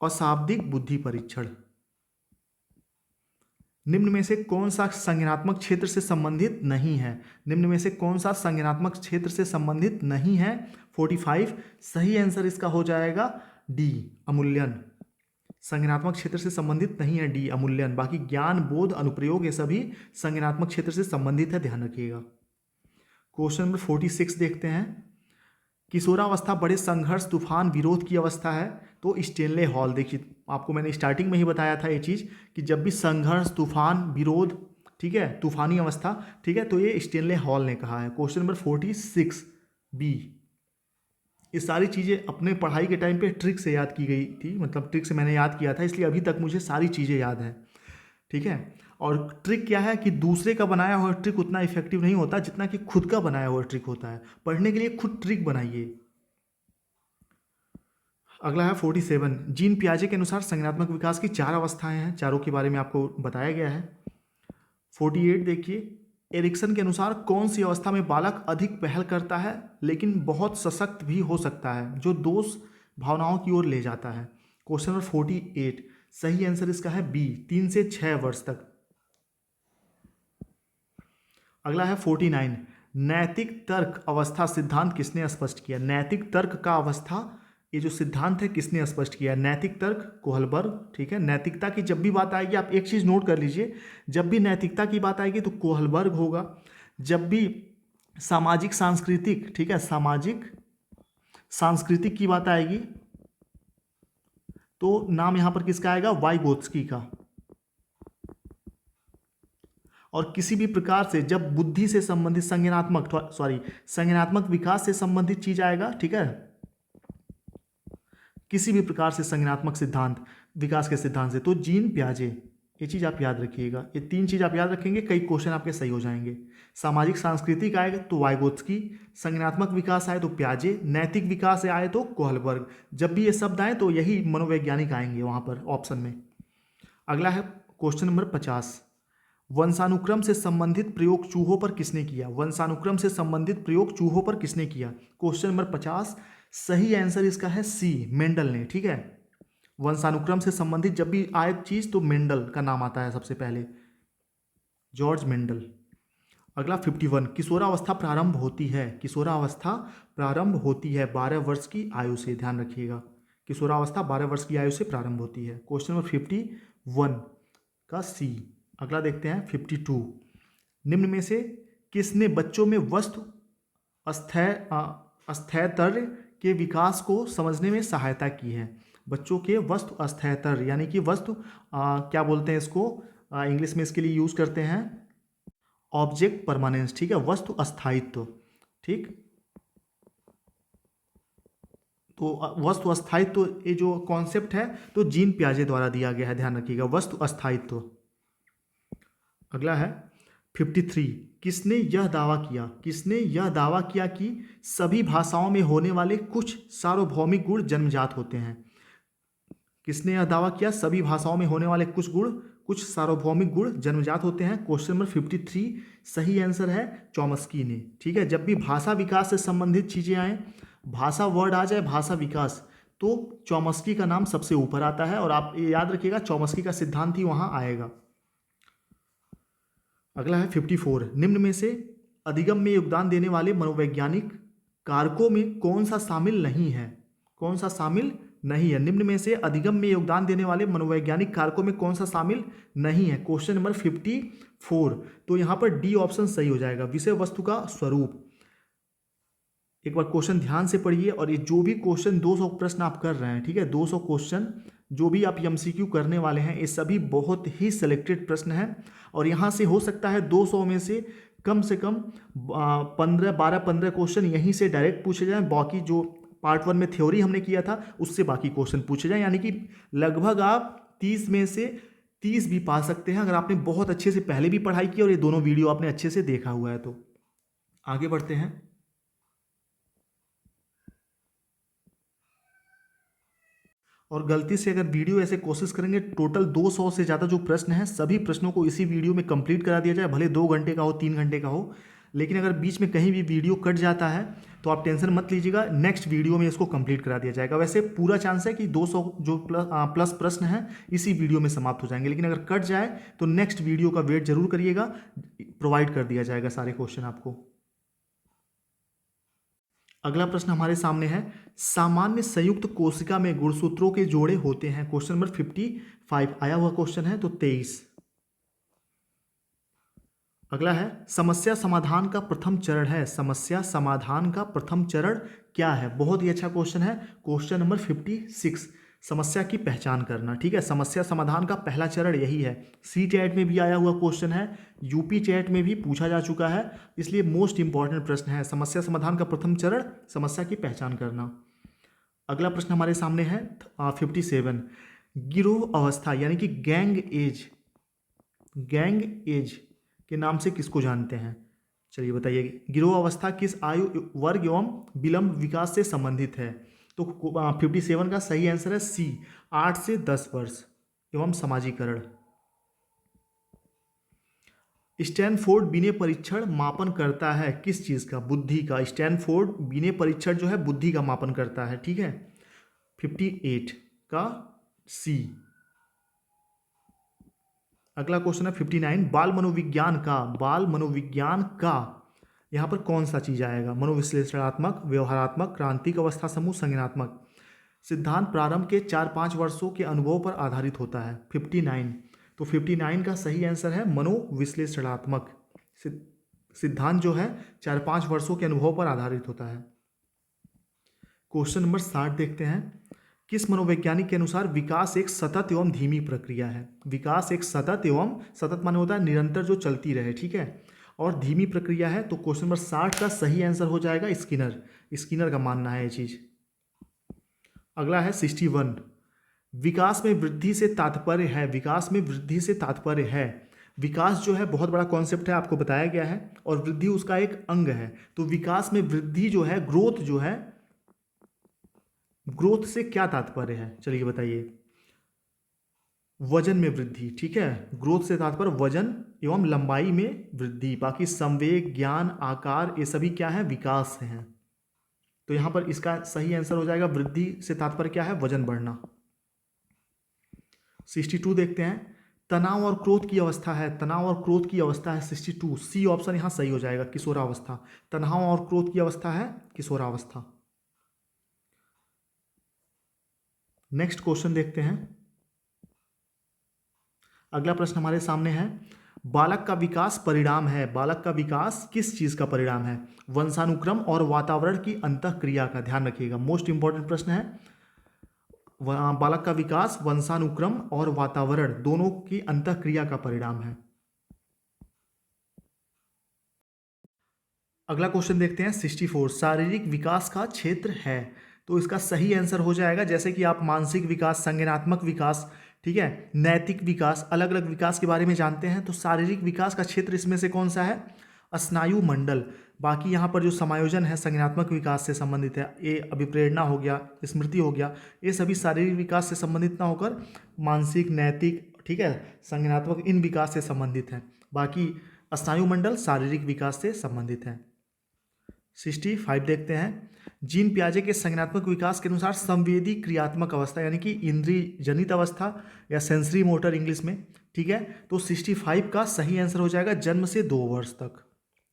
अशाब्दिक बुद्धि परीक्षण। निम्न में से कौन सा संज्ञानात्मक क्षेत्र से संबंधित नहीं है? निम्न में से कौन सा संज्ञानात्मक क्षेत्र से संबंधित नहीं है? 45 सही आंसर इसका हो जाएगा डी, अमूल्यन। संज्ञानात्मक क्षेत्र से संबंधित नहीं है डी, अमूल्यन। बाकी ज्ञान, बोध, अनुप्रयोग ये सभी संज्ञानात्मक क्षेत्र से संबंधित है, ध्यान रखिएगा। क्वेश्चन नंबर 46 देखते हैं, किशोरावस्था बड़े संघर्ष, तूफान, विरोध की अवस्था है। तो स्टेनले हॉल, देखिए आपको मैंने स्टार्टिंग में ही बताया था ये चीज़ कि जब भी संघर्ष, तूफान, विरोध, ठीक है, तूफानी अवस्था, ठीक है, तो ये स्टेनले हॉल ने कहा है। Question number 46 B. ये सारी चीज़ें अपने पढ़ाई के टाइम पे ट्रिक से याद की गई थी, मतलब ट्रिक से मैंने याद किया था, इसलिए अभी तक मुझे सारी चीज़ें याद हैं। ठीक है, और ट्रिक क्या है कि दूसरे का बनाया हुआ ट्रिक उतना इफेक्टिव नहीं होता जितना कि खुद का बनाया हुआ ट्रिक होता है। पढ़ने के लिए खुद ट्रिक बनाइए। अगला है 47, जीन पियाजे के अनुसार संज्ञानात्मक विकास की 4 अवस्थाएं हैं, चारों के बारे में आपको बताया गया है। 48 देखिए, एरिक्सन के अनुसार कौन सी अवस्था में बालक अधिक पहल करता है लेकिन बहुत सशक्त भी हो सकता है, जो दोष भावनाओं की ओर ले जाता है? क्वेश्चन नंबर 48 सही आंसर इसका है बी, 3 से 6 वर्ष तक। अगला है 49, नैतिक तर्क अवस्था सिद्धांत किसने स्पष्ट किया? नैतिक तर्क का अवस्था ये जो सिद्धांत है किसने स्पष्ट किया? नैतिक तर्क कोहलबर्ग। ठीक है, नैतिकता की जब भी बात आएगी आप एक चीज़ नोट कर लीजिए, जब भी नैतिकता की बात आएगी तो कोहलबर्ग होगा। जब भी सामाजिक सांस्कृतिक, ठीक है, सामाजिक सांस्कृतिक की बात आएगी तो नाम यहां पर किसका आएगा? वाइगोत्स्की का। और किसी भी प्रकार से जब बुद्धि से संबंधित संज्ञानात्मक विकास से संबंधित चीज आएगा, ठीक है, किसी भी प्रकार से संज्ञानात्मक सिद्धांत विकास के सिद्धांत से, तो जीन पियाजे। ये चीज़ आप याद रखिएगा, ये 3 चीज़ आप याद रखेंगे, कई क्वेश्चन आपके सही हो जाएंगे। सामाजिक सांस्कृतिक आए तो वाइगोत्स्की, संज्ञानात्मक विकास आए तो पियाजे, नैतिक विकास आए तो कोहलबर्ग। जब भी ये शब्द आए तो यही मनोवैज्ञानिक आएंगे वहाँ पर ऑप्शन में। अगला है क्वेश्चन नंबर 50, वंशानुक्रम से संबंधित प्रयोग चूहों पर किसने किया? वंशानुक्रम से संबंधित प्रयोग चूहों पर किसने किया? क्वेश्चन नंबर 50 सही आंसर इसका है सी, मेंडल ने। ठीक है, वंशानुक्रम से संबंधित जब भी आए चीज तो मेंडल का नाम आता है सबसे पहले, जॉर्ज मेंडल। अगला 51, किशोरावस्था प्रारंभ होती है। किशोरावस्था प्रारंभ होती है 12 वर्ष की आयु से, ध्यान रखिएगा, किशोरावस्था 12 वर्ष की आयु से प्रारंभ होती है। क्वेश्चन नंबर 51 का सी। अगला देखते हैं 52। निम्न में से किसने बच्चों में वस्तु स्थैर्य के विकास को समझने में सहायता की है? बच्चों के वस्तु स्थैर्य यानी कि वस्तु क्या बोलते हैं इसको, इंग्लिश में इसके लिए यूज करते हैं ऑब्जेक्ट परमानेंस, ठीक है, वस्तु अस्थायित्व, ठीक। तो वस्तु अस्थायित्व ये जो कॉन्सेप्ट है तो जीन पियाजे द्वारा दिया गया है, ध्यान रखिएगा, वस्तु अस्थायित्व। अगला है 53। किसने यह दावा किया कि सभी भाषाओं में होने वाले कुछ सार्वभौमिक गुण जन्मजात होते हैं? किसने यह दावा किया सभी भाषाओं में होने वाले कुछ सार्वभौमिक गुण जन्मजात होते हैं? क्वेश्चन नंबर 53 सही आंसर है चॉम्स्की ने, ठीक है। जब भी भाषा विकास से संबंधित चीजें आए, भाषा वर्ड आ जाए, भाषा विकास, तो चॉम्स्की का नाम सबसे ऊपर आता है, और आप ये याद रखिएगा चॉम्स्की का सिद्धांत ही वहां आएगा। अगला है 54। निम्न में से अधिगम में योगदान देने वाले मनोवैज्ञानिक कारकों में कौन सा शामिल नहीं है? कौन सा शामिल नहीं है? निम्न में से अधिगम में योगदान देने वाले मनोवैज्ञानिक कारकों में कौन सा शामिल नहीं है? Question number 54। तो यहां पर डी ऑप्शन सही हो जाएगा, विषय वस्तु का स्वरूप। एक बार क्वेश्चन ध्यान से पढ़िए, और ये जो भी क्वेश्चन 200 प्रश्न आप कर रहे हैं, ठीक है, 200 क्वेश्चन जो भी आप एमसीक्यू करने वाले हैं, ये सभी बहुत ही सिलेक्टेड प्रश्न हैं, और यहाँ से हो सकता है 200 में से कम 15 क्वेश्चन यहीं से डायरेक्ट पूछे जाएं, बाकी जो पार्ट 1 में थ्योरी हमने किया था उससे बाकी क्वेश्चन पूछे जाएं, यानी कि लगभग आप 30 में से 30 भी पा सकते हैं अगर आपने बहुत अच्छे से पहले भी पढ़ाई की और ये दोनों वीडियो आपने अच्छे से देखा हुआ है तो। आगे बढ़ते हैं। और गलती से अगर वीडियो ऐसे कोशिश करेंगे, टोटल 200 से ज़्यादा जो प्रश्न हैं सभी प्रश्नों को इसी वीडियो में कंप्लीट करा दिया जाए, भले 2 घंटे का हो, 3 घंटे का हो, लेकिन अगर बीच में कहीं भी वीडियो कट जाता है तो आप टेंशन मत लीजिएगा, नेक्स्ट वीडियो में इसको कंप्लीट करा दिया जाएगा। वैसे पूरा चांस है कि 200 जो प्लस प्रश्न हैं इसी वीडियो में समाप्त हो जाएंगे, लेकिन अगर कट जाए तो नेक्स्ट वीडियो का वेट जरूर करिएगा, प्रोवाइड कर दिया जाएगा सारे क्वेश्चन आपको। अगला प्रश्न हमारे सामने है, सामान्य संयुक्त कोशिका में गुणसूत्रों के जोड़े होते हैं? क्वेश्चन नंबर 55 आया हुआ क्वेश्चन है, तो 23। अगला है, समस्या समाधान का प्रथम चरण है। समस्या समाधान का प्रथम चरण क्या है? बहुत ही अच्छा क्वेश्चन है, क्वेश्चन नंबर 56, समस्या की पहचान करना, ठीक है। समस्या समाधान का पहला चरण यही है। सी चैट में भी आया हुआ क्वेश्चन है, यूपी चैट में भी पूछा जा चुका है, इसलिए मोस्ट इंपॉर्टेंट प्रश्न है। समस्या समाधान का प्रथम चरण समस्या की पहचान करना। अगला प्रश्न हमारे सामने है 57, गिरोह अवस्था यानी कि गैंग एज के नाम से किसको जानते हैं? चलिए बताइए, गिरोह अवस्था किस आयु वर्ग एवं विलंब विकास से संबंधित है? तो 57 का सही आंसर है सी, 8 से 10 वर्ष एवं समाजीकरण। स्टैनफोर्ड बिने परीक्षण मापन करता है किस चीज़ का? बुद्धि का। स्टैनफोर्ड बिने परीक्षण जो है बुद्धि का मापन करता है, ठीक है। 58 का सी। अगला क्वेश्चन है 59, बाल मनोविज्ञान का यहाँ पर कौन सा चीज आएगा? मनोविश्लेषणात्मक, व्यवहारात्मक, क्रांतिक अवस्था समूह, संज्ञानात्मक। सिद्धांत प्रारंभ के 4-5 वर्षों के अनुभव पर आधारित होता है। 59, तो 59 का सही आंसर है मनोविश्लेषणात्मक। सिद्धांत जो है 4-5 वर्षों के अनुभव पर आधारित होता है। क्वेश्चन नंबर 60 देखते हैं, किस मनोवैज्ञानिक के अनुसार विकास एक सतत एवं धीमी प्रक्रिया है? विकास एक सतत माने होता है निरंतर जो चलती रहे, ठीक है, और धीमी प्रक्रिया है। तो क्वेश्चन नंबर 60 का सही आंसर हो जाएगा स्किनर का मानना है ये चीज। अगला है 61, विकास में वृद्धि से तात्पर्य है। विकास जो है बहुत बड़ा कॉन्सेप्ट है, आपको बताया गया है, और वृद्धि उसका एक अंग है। तो विकास में वृद्धि जो है, ग्रोथ से क्या तात्पर्य है? चलिए बताइए। वजन में वृद्धि, ठीक है, ग्रोथ से तात्पर्य वजन एवं लंबाई में वृद्धि। बाकी संवेग, ज्ञान, आकार, ये सभी क्या है? विकास हैं। तो यहां पर इसका सही आंसर हो जाएगा वृद्धि से तात्पर्य क्या है? वजन बढ़ना। 62 देखते हैं, तनाव और क्रोध की अवस्था है। 62, सी ऑप्शन यहां सही हो जाएगा, किशोरावस्था। तनाव और क्रोध की अवस्था है किशोरावस्था। नेक्स्ट क्वेश्चन देखते हैं, अगला प्रश्न हमारे सामने है, बालक का विकास परिणाम है। बालक का विकास किस चीज का परिणाम है? वंशानुक्रम और वातावरण की अंतःक्रिया का। ध्यान रखिएगा, मोस्ट इंपॉर्टेंट प्रश्न है। बालक का विकास वंशानुक्रम और वातावरण दोनों की अंतःक्रिया का परिणाम है। अगला क्वेश्चन देखते हैं 64, शारीरिक विकास का क्षेत्र है। तो इसका सही आंसर हो जाएगा, जैसे कि आप मानसिक विकास, संज्ञानात्मक विकास, ठीक है, नैतिक विकास, अलग अलग विकास के बारे में जानते हैं। तो शारीरिक विकास का क्षेत्र इसमें से कौन सा है? स्नायु मंडल। बाकी यहाँ पर जो समायोजन है संज्ञानात्मक विकास से संबंधित है, ये अभिप्रेरणा हो गया, स्मृति हो गया, ये सभी शारीरिक विकास से संबंधित ना होकर मानसिक, नैतिक, ठीक है, संज्ञानात्मक, इन विकास से संबंधित है। बाकी स्नायु मंडल शारीरिक विकास से संबंधित है। 65 देखते हैं, जीन पियाजे के संज्ञानात्मक विकास के अनुसार संवेदी क्रियात्मक अवस्था, यानी कि इंद्रिय जनित अवस्था या सेंसरी मोटर इंग्लिश में, ठीक है। तो 65 का सही आंसर हो जाएगा जन्म से 2 वर्ष तक।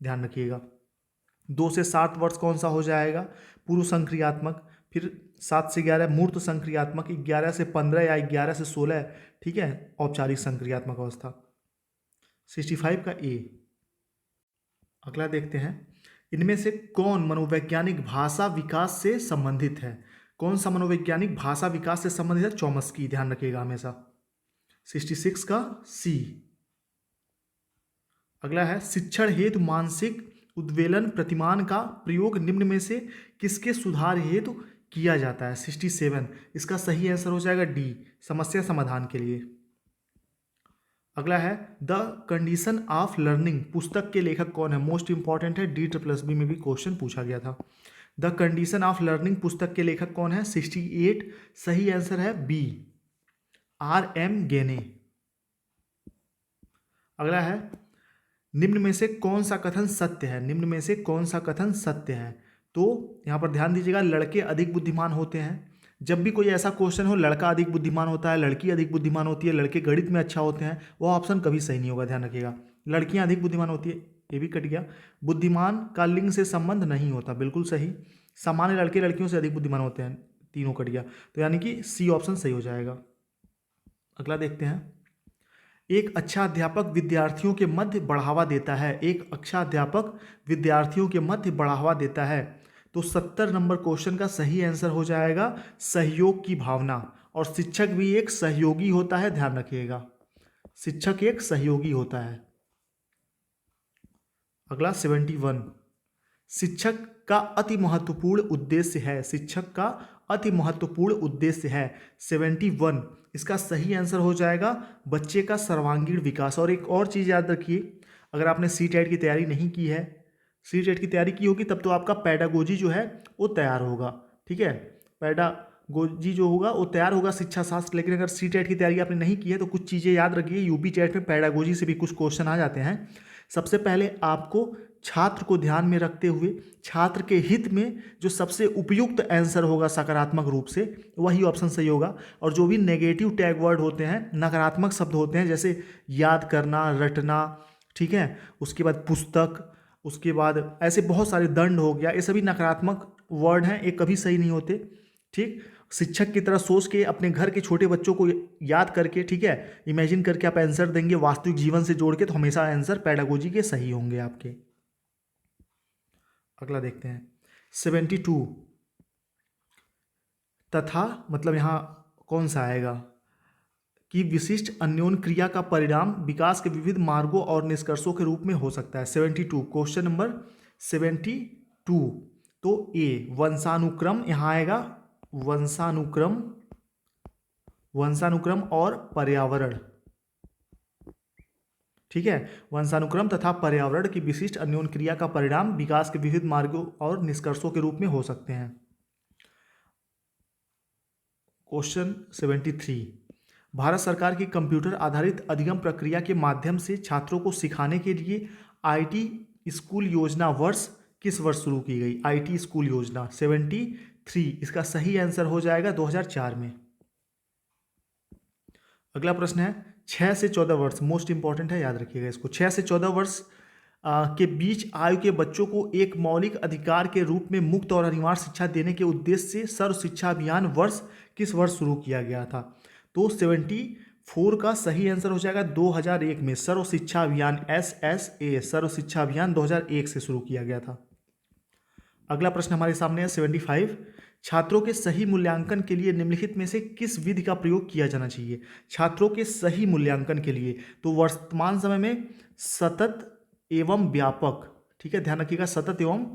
ध्यान रखिएगा, 2 से 7 वर्ष कौन सा हो जाएगा? पूर्व संक्रियात्मक, फिर 7 से 11 मूर्त संक्रियात्मक, 11 से 15 या 11 से 16, ठीक है, औपचारिक संक्रियात्मक अवस्था। 65 का ए। अगला देखते हैं, इनमें से कौन मनोवैज्ञानिक भाषा विकास से संबंधित है? कौन सा मनोवैज्ञानिक भाषा विकास से संबंधित है? चॉम्स्की। ध्यान रखिएगा हमेशा। 66 का सी। अगला है, शिक्षण हेतु मानसिक उद्वेलन प्रतिमान का प्रयोग निम्न में से किसके सुधार हेतु किया जाता है? 67, इसका सही आंसर हो जाएगा डी, समस्या समाधान के लिए। अगला है, द कंडीशन ऑफ लर्निंग पुस्तक के लेखक कौन है? मोस्ट इंपॉर्टेंट है, DSSB में भी क्वेश्चन पूछा गया था। द कंडीशन ऑफ लर्निंग पुस्तक के लेखक कौन है? 68, सही आंसर है बी, RM गेने। अगला है, निम्न में से कौन सा कथन सत्य है? निम्न में से कौन सा कथन सत्य है? तो यहां पर ध्यान दीजिएगा, लड़के अधिक बुद्धिमान होते हैं। जब भी कोई ऐसा क्वेश्चन हो, लड़का अधिक बुद्धिमान होता है, लड़की अधिक बुद्धिमान होती है, लड़के गणित में अच्छा होते हैं, वो ऑप्शन कभी सही नहीं होगा। ध्यान रखिएगा, लड़कियां अधिक बुद्धिमान होती है, ये भी कट गया। बुद्धिमान का लिंग से संबंध नहीं होता, बिल्कुल सही। सामान्य लड़के लड़कियों से अधिक बुद्धिमान होते हैं, तीनों कट गया। तो यानी कि सी ऑप्शन सही हो जाएगा। अगला देखते हैं, एक अच्छा अध्यापक विद्यार्थियों के मध्य बढ़ावा देता है। एक अच्छा अध्यापक विद्यार्थियों के मध्य बढ़ावा देता है। तो 70 नंबर क्वेश्चन का सही आंसर हो जाएगा सहयोग की भावना। और शिक्षक भी एक सहयोगी होता है, ध्यान रखिएगा, शिक्षक एक सहयोगी होता है। अगला 71, शिक्षक का अति महत्वपूर्ण उद्देश्य है। शिक्षक का अति महत्वपूर्ण उद्देश्य है 71, इसका सही आंसर हो जाएगा बच्चे का सर्वांगीण विकास। और एक और चीज़ याद रखिए, अगर आपने CTET की तैयारी नहीं की है, CTET की तैयारी की होगी तब तो आपका पैडागोजी जो है वो तैयार होगा, ठीक है, पैडागोजी जो होगा वो तैयार होगा, शिक्षा शास्त्र। लेकिन अगर CTET की तैयारी आपने नहीं की है तो कुछ चीज़ें याद रखिए, UP टेट में पैडागोजी से भी कुछ क्वेश्चन आ जाते हैं। सबसे पहले आपको छात्र को ध्यान में रखते हुए छात्र के हित में जो सबसे उपयुक्त आंसर होगा सकारात्मक रूप से, वही ऑप्शन सही होगा। और जो भी नेगेटिव टैग वर्ड होते हैं, नकारात्मक शब्द होते हैं, जैसे याद करना, रटना, ठीक है, उसके बाद पुस्तक, उसके बाद ऐसे बहुत सारे, दंड हो गया, ये सभी नकारात्मक वर्ड हैं, ये कभी सही नहीं होते। ठीक, शिक्षक की तरह सोच के अपने घर के छोटे बच्चों को याद करके, ठीक है, इमेजिन करके आप आंसर देंगे वास्तविक जीवन से जोड़ के, तो हमेशा आंसर पैडागोजी के सही होंगे आपके। अगला देखते हैं 72, तथा मतलब यहाँ कौन सा आएगा कि विशिष्ट अन्योन क्रिया का परिणाम विकास के विविध मार्गों और निष्कर्षों के रूप में हो सकता है। 72, क्वेश्चन नंबर 72। तो ए वंशानुक्रम यहाँ आएगा, वंशानुक्रम और पर्यावरण, ठीक है, वंशानुक्रम तथा पर्यावरण की विशिष्ट अन्योन क्रिया का परिणाम विकास के विविध मार्गों और निष्कर्षों के रूप में हो सकते हैं। क्वेश्चन 73, भारत सरकार की कंप्यूटर आधारित अधिगम प्रक्रिया के माध्यम से छात्रों को सिखाने के लिए IT स्कूल योजना किस वर्ष शुरू की गई? IT स्कूल योजना 73, इसका सही आंसर हो जाएगा 2004 में। अगला प्रश्न है 6 से 14 वर्ष, मोस्ट इंपॉर्टेंट है, याद रखिएगा इसको। 6 से 14 वर्ष के बीच आयु के बच्चों को एक मौलिक अधिकार के रूप में मुक्त और अनिवार्य शिक्षा देने के उद्देश्य से सर्व शिक्षा अभियान किस वर्ष शुरू किया गया था? तो 4 का सही आंसर हो जाएगा 2001 में सर्व शिक्षा अभियान SSA सर्व शिक्षा अभियान 2001 से शुरू किया गया था। अगला प्रश्न हमारे सामने है 75। छात्रों के सही मूल्यांकन के लिए निम्नलिखित में से किस विधि का प्रयोग किया जाना चाहिए? छात्रों के सही मूल्यांकन के लिए तो वर्तमान समय में सतत एवं व्यापक, ठीक है, ध्यान रखिएगा, सतत एवं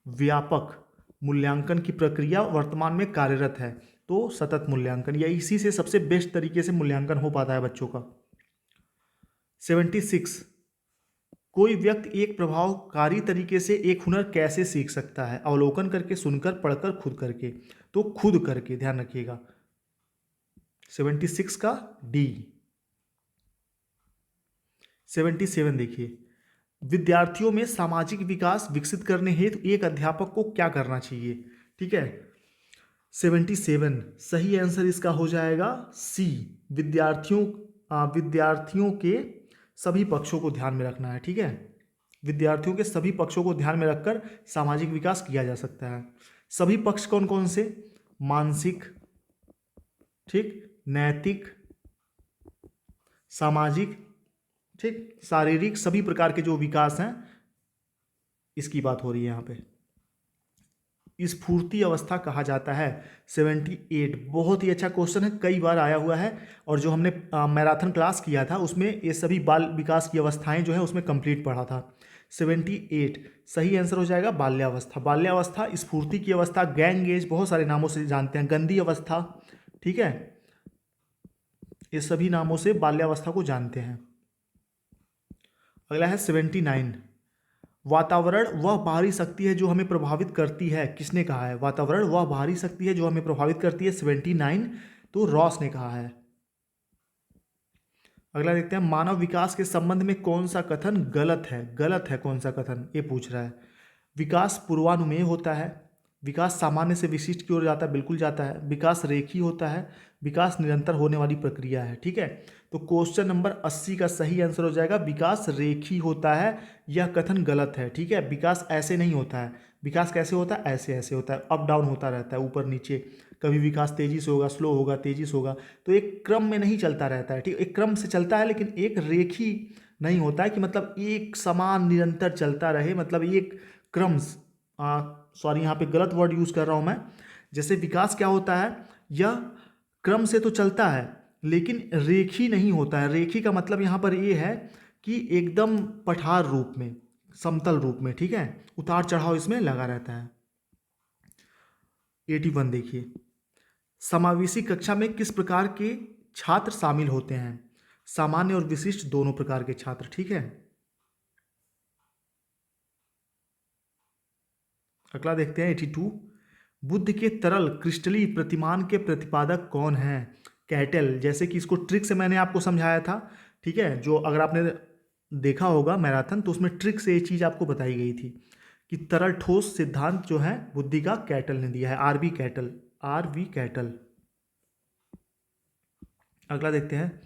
व्यापक मूल्यांकन की प्रक्रिया वर्तमान में कार्यरत है। तो सतत मूल्यांकन या इसी से सबसे बेस्ट तरीके से मूल्यांकन हो पाता है बच्चों का। 76। कोई व्यक्ति एक प्रभावकारी तरीके से एक हुनर कैसे सीख सकता है? अवलोकन करके, सुनकर, पढ़कर, खुद करके। तो खुद करके, ध्यान रखिएगा। 76 का डी। 77 देखिए, विद्यार्थियों में सामाजिक विकास विकसित करने हेतु एक अध्यापक को क्या करना चाहिए? ठीक है, 77 सही आंसर इसका हो जाएगा सी। विद्यार्थियों के सभी पक्षों को ध्यान में रखना है। ठीक है, विद्यार्थियों के सभी पक्षों को ध्यान में रखकर सामाजिक विकास किया जा सकता है। सभी पक्ष कौन कौन से? मानसिक, ठीक, नैतिक, सामाजिक, ठीक, शारीरिक, सभी प्रकार के जो विकास हैं इसकी बात हो रही है यहाँ पे। स्फूर्ति अवस्था कहा जाता है। 78 बहुत ही अच्छा क्वेश्चन है, कई बार आया हुआ है और जो हमने मैराथन क्लास किया था उसमें ये सभी बाल विकास की अवस्थाएं जो है उसमें कंप्लीट पढ़ा था। 78 सही आंसर हो जाएगा बाल्यावस्था। बाल्यावस्था, स्फूर्ति की अवस्था, गैंग एज, बहुत सारे नामों से जानते हैं, गंदी अवस्था, ठीक है, ये सभी नामों से बाल्यावस्था को जानते हैं। अगला है 79। वातावरण वह बाहरी शक्ति है जो हमें प्रभावित करती है, किसने कहा है? वातावरण वह बाहरी शक्ति है जो हमें प्रभावित करती है, 79 तो रॉस ने कहा है। अगला देखते हैं, मानव विकास के संबंध में कौन सा कथन गलत है? गलत है कौन सा कथन, ये पूछ रहा है। विकास पूर्वानुमेय होता है, विकास सामान्य से विशिष्ट की ओर जाता है, बिल्कुल जाता है, विकास रेखीय होता है, विकास निरंतर होने वाली प्रक्रिया है। ठीक है, तो क्वेश्चन नंबर 80 का सही आंसर हो जाएगा विकास रेखीय होता है, यह कथन गलत है। ठीक है, विकास ऐसे नहीं होता है। विकास कैसे होता है? ऐसे ऐसे होता है, अप डाउन होता रहता है, ऊपर नीचे, कभी विकास तेजी से होगा, स्लो होगा, तेजी से होगा, तो एक क्रम में नहीं चलता रहता है। ठीक, एक क्रम से चलता है लेकिन एक रेखीय नहीं होता है कि मतलब एक समान निरंतर चलता रहे, मतलब एक क्रम, सॉरी यहाँ पे गलत वर्ड यूज कर रहा हूँ मैं। जैसे विकास क्या होता है, यह क्रम से तो चलता है लेकिन रेखी नहीं होता है। रेखी का मतलब यहाँ पर ये है कि एकदम पठार रूप में, समतल रूप में, ठीक है, उतार चढ़ाव इसमें लगा रहता है। 81 देखिए, समावेशी कक्षा में किस प्रकार के छात्र शामिल होते हैं? सामान्य और विशिष्ट दोनों प्रकार के छात्र। ठीक है, अगला देखते हैं 82। बुद्ध के तरल क्रिस्टली प्रतिमान के प्रतिपादक कौन हैं? कैटल। जैसे कि इसको ट्रिक से मैंने आपको समझाया था, ठीक है, जो अगर आपने देखा होगा मैराथन तो उसमें ट्रिक से ये चीज़ आपको बताई गई थी कि तरल ठोस सिद्धांत जो है बुद्धि का कैटल ने दिया है, आरवी कैटल, आरवी कैटल। अगला देखते हैं,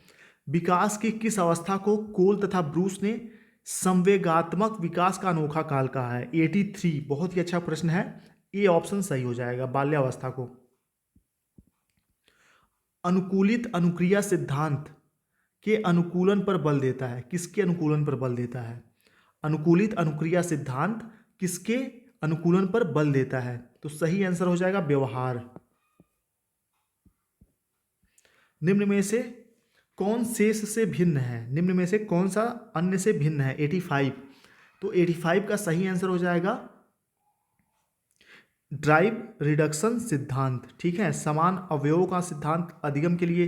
विकास की किस अवस्था को कोल तथा ब्रूस ने संवेगात्मक विकास का अनोखा काल कहा है? 83 बहुत ही अच्छा प्रश्न है, ये ऑप्शन सही हो जाएगा, बाल्यावस्था को। अनुकूलित अनुक्रिया सिद्धांत के अनुकूलन पर बल देता है, किसके अनुकूलन पर बल देता है? अनुकूलित अनुक्रिया सिद्धांत किसके अनुकूलन पर बल देता है? तो सही आंसर हो जाएगा व्यवहार। निम्न में से कौन शेष से भिन्न है? निम्न में से कौन सा अन्य से भिन्न है? 85 तो 85 का सही आंसर हो जाएगा ड्राइव रिडक्शन सिद्धांत। ठीक है, समान अवयवों का सिद्धांत, अधिगम के लिए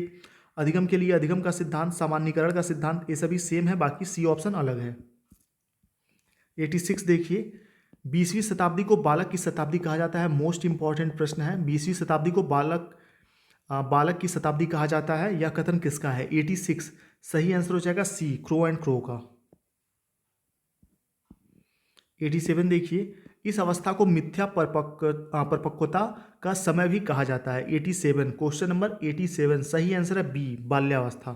अधिगम का सिद्धांत, सामान्यीकरण का सिद्धांत, ये सभी सेम है, बाकी सी ऑप्शन अलग है। 86 देखिए, 20वीं शताब्दी को बालक की शताब्दी कहा जाता है, मोस्ट इंपॉर्टेंट प्रश्न है। 20वीं शताब्दी को बालक की शताब्दी कहा जाता है, यह कथन किसका है? 86 सही आंसर हो जाएगा सी, क्रो एंड क्रो का। 87 देखिए, इस अवस्था को मिथ्या परिपक्वता का समय भी कहा जाता है। 87 क्वेश्चन नंबर 87 सही आंसर है बी, बाल्यावस्था।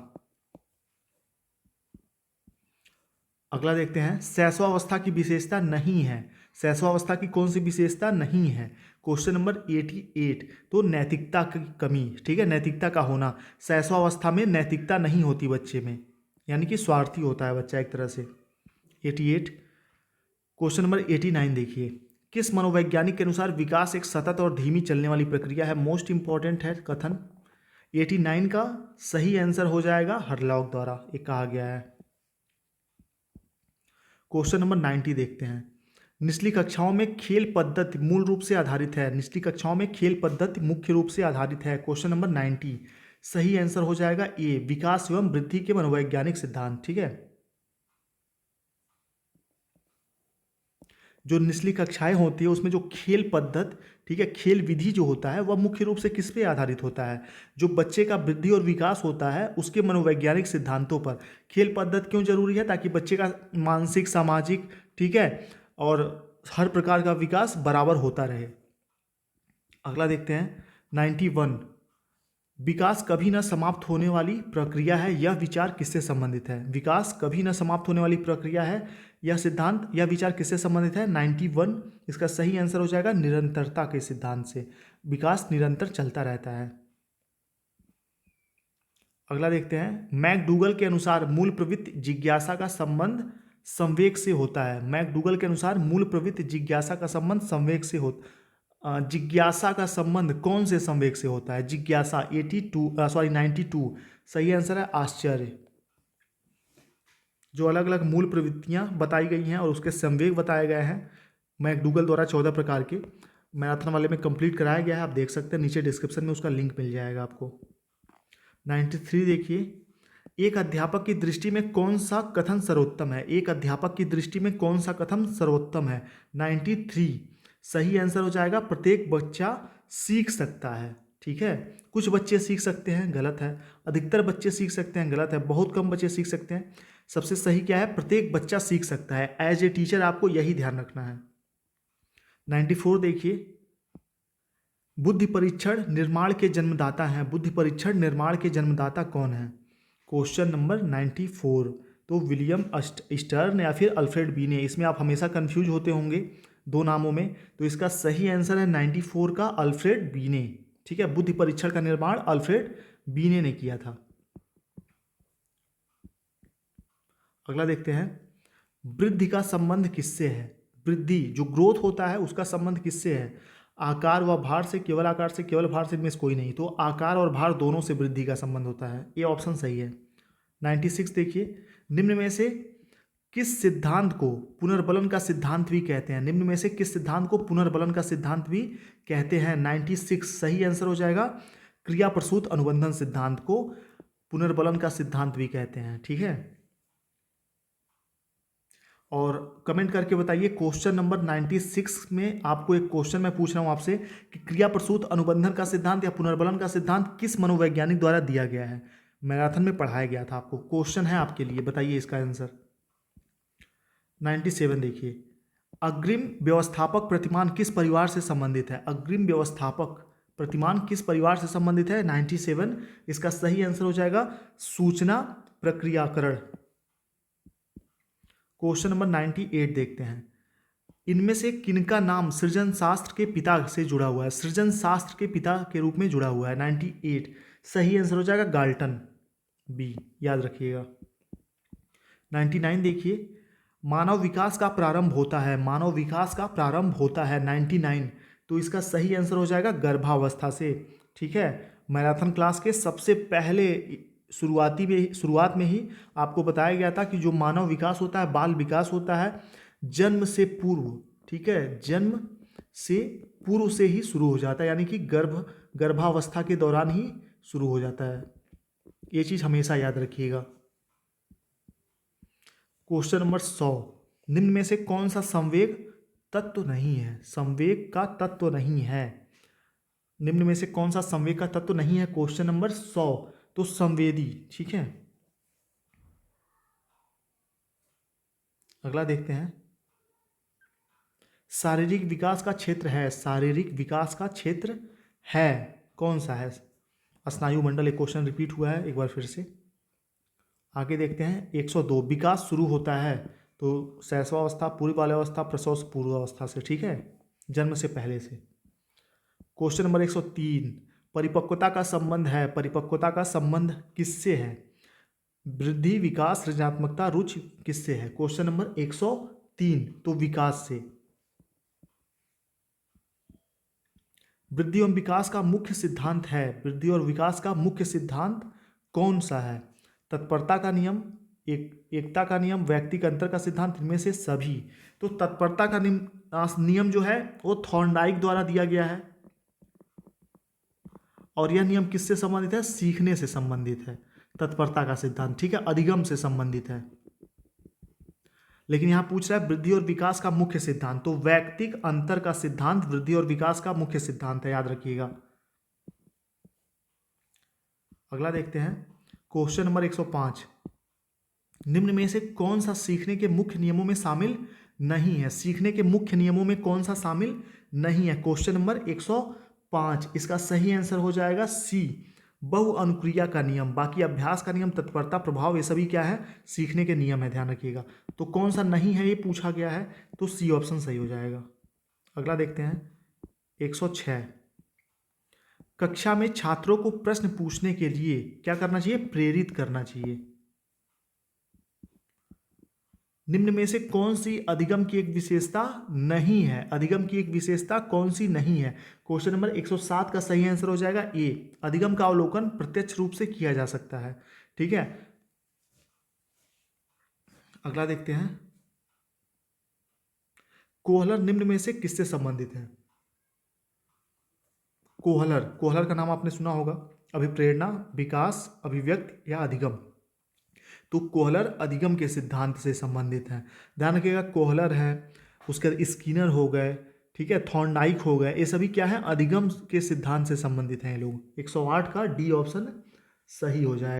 अगला देखते हैं, शैशवावस्था की विशेषता नहीं है। शैशवावस्था की कौन सी विशेषता नहीं है? Question number 88। तो नैतिकता की कमी, ठीक है, नैतिकता का होना। शैशवावस्था में नैतिकता नहीं होती बच्चे में, यानी कि स्वार्थी होता है बच्चा एक तरह से। 88। क्वेश्चन नंबर 89 देखिए, किस मनोवैज्ञानिक के अनुसार विकास एक सतत और धीमी चलने वाली प्रक्रिया है? मोस्ट इंपॉर्टेंट है कथन। 89 का सही आंसर हो जाएगा हरलॉग द्वारा, ये कहा गया है। क्वेश्चन नंबर 90 देखते हैं, निचली कक्षाओं में खेल पद्धति मूल रूप से आधारित है। निचली कक्षाओं में खेल पद्धति मुख्य रूप से आधारित है। क्वेश्चन नंबर 90 सही आंसर हो जाएगा ए, विकास एवं वृद्धि के मनोवैज्ञानिक सिद्धांत, ठीक है। जो निचली कक्षाएं होती है उसमें जो खेल पद्धति, ठीक है, खेल विधि जो होता है वह मुख्य रूप से किस पे आधारित होता है? जो बच्चे का वृद्धि और विकास होता है उसके मनोवैज्ञानिक सिद्धांतों पर। खेल पद्धति क्यों जरूरी है? ताकि बच्चे का मानसिक, सामाजिक, ठीक है, और हर प्रकार का विकास बराबर होता रहे। अगला देखते हैं 91, विकास कभी न समाप्त होने वाली प्रक्रिया है, यह विचार किससे संबंधित है? विकास कभी न समाप्त होने वाली प्रक्रिया है, यह सिद्धांत, यह विचार किससे संबंधित है? 91 इसका सही आंसर हो जाएगा निरंतरता के सिद्धांत से। विकास निरंतर चलता रहता है। अगला देखते हैं, मैकडूगल के अनुसार मूल प्रवृत्ति जिज्ञासा का संबंध संवेग से होता है। मैकडूगल के अनुसार मूल प्रवृत्ति जिज्ञासा का संबंध संवेग से जिज्ञासा का संबंध कौन से संवेग से होता है? जिज्ञासा 92 सही आंसर है आश्चर्य। जो अलग अलग मूल प्रवृत्तियां बताई गई हैं और उसके संवेग बताए गए हैं मैकडूगल द्वारा 14 प्रकार के, मैराथन वाले में कंप्लीट कराया गया है, आप देख सकते हैं, नीचे डिस्क्रिप्शन में उसका लिंक मिल जाएगा आपको। 93 देखिए, एक अध्यापक की दृष्टि में कौन सा कथन सर्वोत्तम है? एक अध्यापक की दृष्टि में कौन सा कथन सर्वोत्तम है? 93 सही आंसर हो जाएगा प्रत्येक बच्चा सीख सकता है, ठीक है। कुछ बच्चे सीख सकते हैं, गलत है। अधिकतर बच्चे सीख सकते हैं, गलत है। बहुत कम बच्चे सीख सकते हैं। सबसे सही क्या है? प्रत्येक बच्चा सीख सकता है। एज ए टीचर आपको यही ध्यान रखना है। 94 देखिए, बुद्धि परीक्षण निर्माण के जन्मदाता हैं। बुद्धि परीक्षण निर्माण के जन्मदाता कौन है? Question number 94। तो विलियम स्टर्न या फिर अल्फ्रेड बीने। इसमें आप हमेशा कंफ्यूज होते होंगे दो नामों में, तो इसका सही आंसर है 94 का अल्फ्रेड बीने, ठीक है। बुद्धि परीक्षण का निर्माण अल्फ्रेड बीने ने किया था। अगला देखते हैं, वृद्धि का संबंध किससे है? वृद्धि जो ग्रोथ होता है उसका संबंध किससे है? आकार व भार से, केवल आकार से, केवल भार से, इनमें से कोई नहीं। तो आकार और भार दोनों से वृद्धि का संबंध होता है, ये ऑप्शन सही है। 96 देखिए, निम्न में से किस सिद्धांत को पुनर्बलन का सिद्धांत भी कहते हैं? निम्न में से किस सिद्धांत को पुनर्बलन का सिद्धांत भी कहते हैं? 96 सही आंसर हो जाएगा क्रिया प्रसूत अनुबंधन सिद्धांत को पुनर्बलन का सिद्धांत भी कहते हैं, ठीक है। और कमेंट करके बताइए, क्वेश्चन नंबर 96 में आपको एक क्वेश्चन मैं पूछ रहा हूं आपसे कि क्रिया प्रसूत अनुबंधन का सिद्धांत या पुनर्बलन का सिद्धांत किस मनोवैज्ञानिक द्वारा दिया गया है? मैराथन में पढ़ाया गया था आपको, क्वेश्चन है आपके लिए, बताइए इसका आंसर। 97 देखिए, अग्रिम व्यवस्थापक प्रतिमान किस परिवार से संबंधित है? अग्रिम व्यवस्थापक प्रतिमान किस परिवार से संबंधित है? 97 इसका सही आंसर हो जाएगा सूचना प्रक्रियाकरण। क्वेश्चन नंबर 98 देखते हैं, इनमें से किनका नाम सृजन शास्त्र के पिता से जुड़ा हुआ है? सृजन शास्त्र के पिता के रूप में जुड़ा हुआ है। 98 सही आंसर हो जाएगा गाल्टन, बी, याद रखिएगा। 99 देखिए, मानव विकास का प्रारंभ होता है। मानव विकास का प्रारंभ होता है 99, तो इसका सही आंसर हो जाएगा गर्भावस्था से, ठीक है। मैराथन क्लास के सबसे पहले शुरुआत में ही आपको बताया गया था कि जो मानव विकास होता है, बाल विकास होता है जन्म से पूर्व, ठीक है, जन्म से पूर्व से ही शुरू हो जाता है, यानी कि गर्भावस्था के दौरान ही शुरू हो जाता है। ये चीज़ हमेशा याद रखिएगा। क्वेश्चन नंबर 100, निम्न में से कौन सा संवेग तत्व नहीं है? संवेग का तत्व नहीं है। निम्न में से कौन सा संवेग का तत्व नहीं है? क्वेश्चन नंबर 100, तो संवेदी, ठीक है। अगला देखते हैं, शारीरिक विकास का क्षेत्र है। शारीरिक विकास का क्षेत्र है, कौन सा है? स्नायु मंडल। एक क्वेश्चन रिपीट हुआ है एक बार फिर से। आगे देखते हैं 102, विकास शुरू होता है तो शैशवावस्था, पूर्व बाल्यावस्था, प्रसव से पूर्वावस्था से, ठीक है, जन्म से पहले से। क्वेश्चन नंबर 103, परिपक्वता का संबंध है, परिपक्वता का संबंध किससे है? वृद्धि, विकास, सृजनात्मकता, रुचि किससे है? क्वेश्चन नंबर 103, तो विकास से। वृद्धि और विकास का मुख्य सिद्धांत है, वृद्धि और विकास का मुख्य सिद्धांत कौन सा है? तत्परता का नियम, एकता का नियम, व्यक्तिक अंतर का सिद्धांत, इनमें से सभी। तो तत्परता का नियम जो है वो थॉर्नडाइक द्वारा दिया गया है, और यह नियम किससे संबंधित है? सीखने से संबंधित है। तत्परता का सिद्धांत, ठीक है, अधिगम से संबंधित है। लेकिन यहां पूछ रहा है वृद्धि और विकास का मुख्य सिद्धांत, तो वैयक्तिक अंतर का सिद्धांत वृद्धि और विकास का मुख्य सिद्धांत है, याद रखिएगा। अगला देखते हैं क्वेश्चन नंबर 105, निम्न में से कौन सा सीखने के मुख्य नियमों में शामिल नहीं है? सीखने के मुख्य नियमों में कौन सा शामिल नहीं है? क्वेश्चन नंबर 105, इसका सही आंसर हो जाएगा सी, बहु अनुक्रिया का नियम। बाकी अभ्यास का नियम, तत्परता, प्रभाव, ये सभी क्या है? सीखने के नियम है, ध्यान रखिएगा। तो कौन सा नहीं है ये पूछा गया है, तो सी ऑप्शन सही हो जाएगा। अगला देखते हैं 106, कक्षा में छात्रों को प्रश्न पूछने के लिए क्या करना चाहिए? प्रेरित करना चाहिए। निम्न में से कौन सी अधिगम की एक विशेषता नहीं है? अधिगम की एक विशेषता कौन सी नहीं है? क्वेश्चन नंबर 107 का सही आंसर हो जाएगा ए, अधिगम का अवलोकन प्रत्यक्ष रूप से किया जा सकता है, ठीक है। अगला देखते हैं, कोहलर निम्न में से किससे संबंधित है? कोहलर, कोहलर का नाम आपने सुना होगा, अभिप्रेरणा, विकास, अभिव्यक्ति या अधिगम। तो कोहलर अधिगम के सिद्धांत से संबंधित है, ध्यान रखिएगा। कोहलर है, उसके बाद स्किनर हो गए, ठीक है, थॉर्नडाइक हो गए, ये सभी क्या है? अधिगम के सिद्धांत से संबंधित हैं ये लोग। 108 का डी ऑप्शन सही हो जाएगा।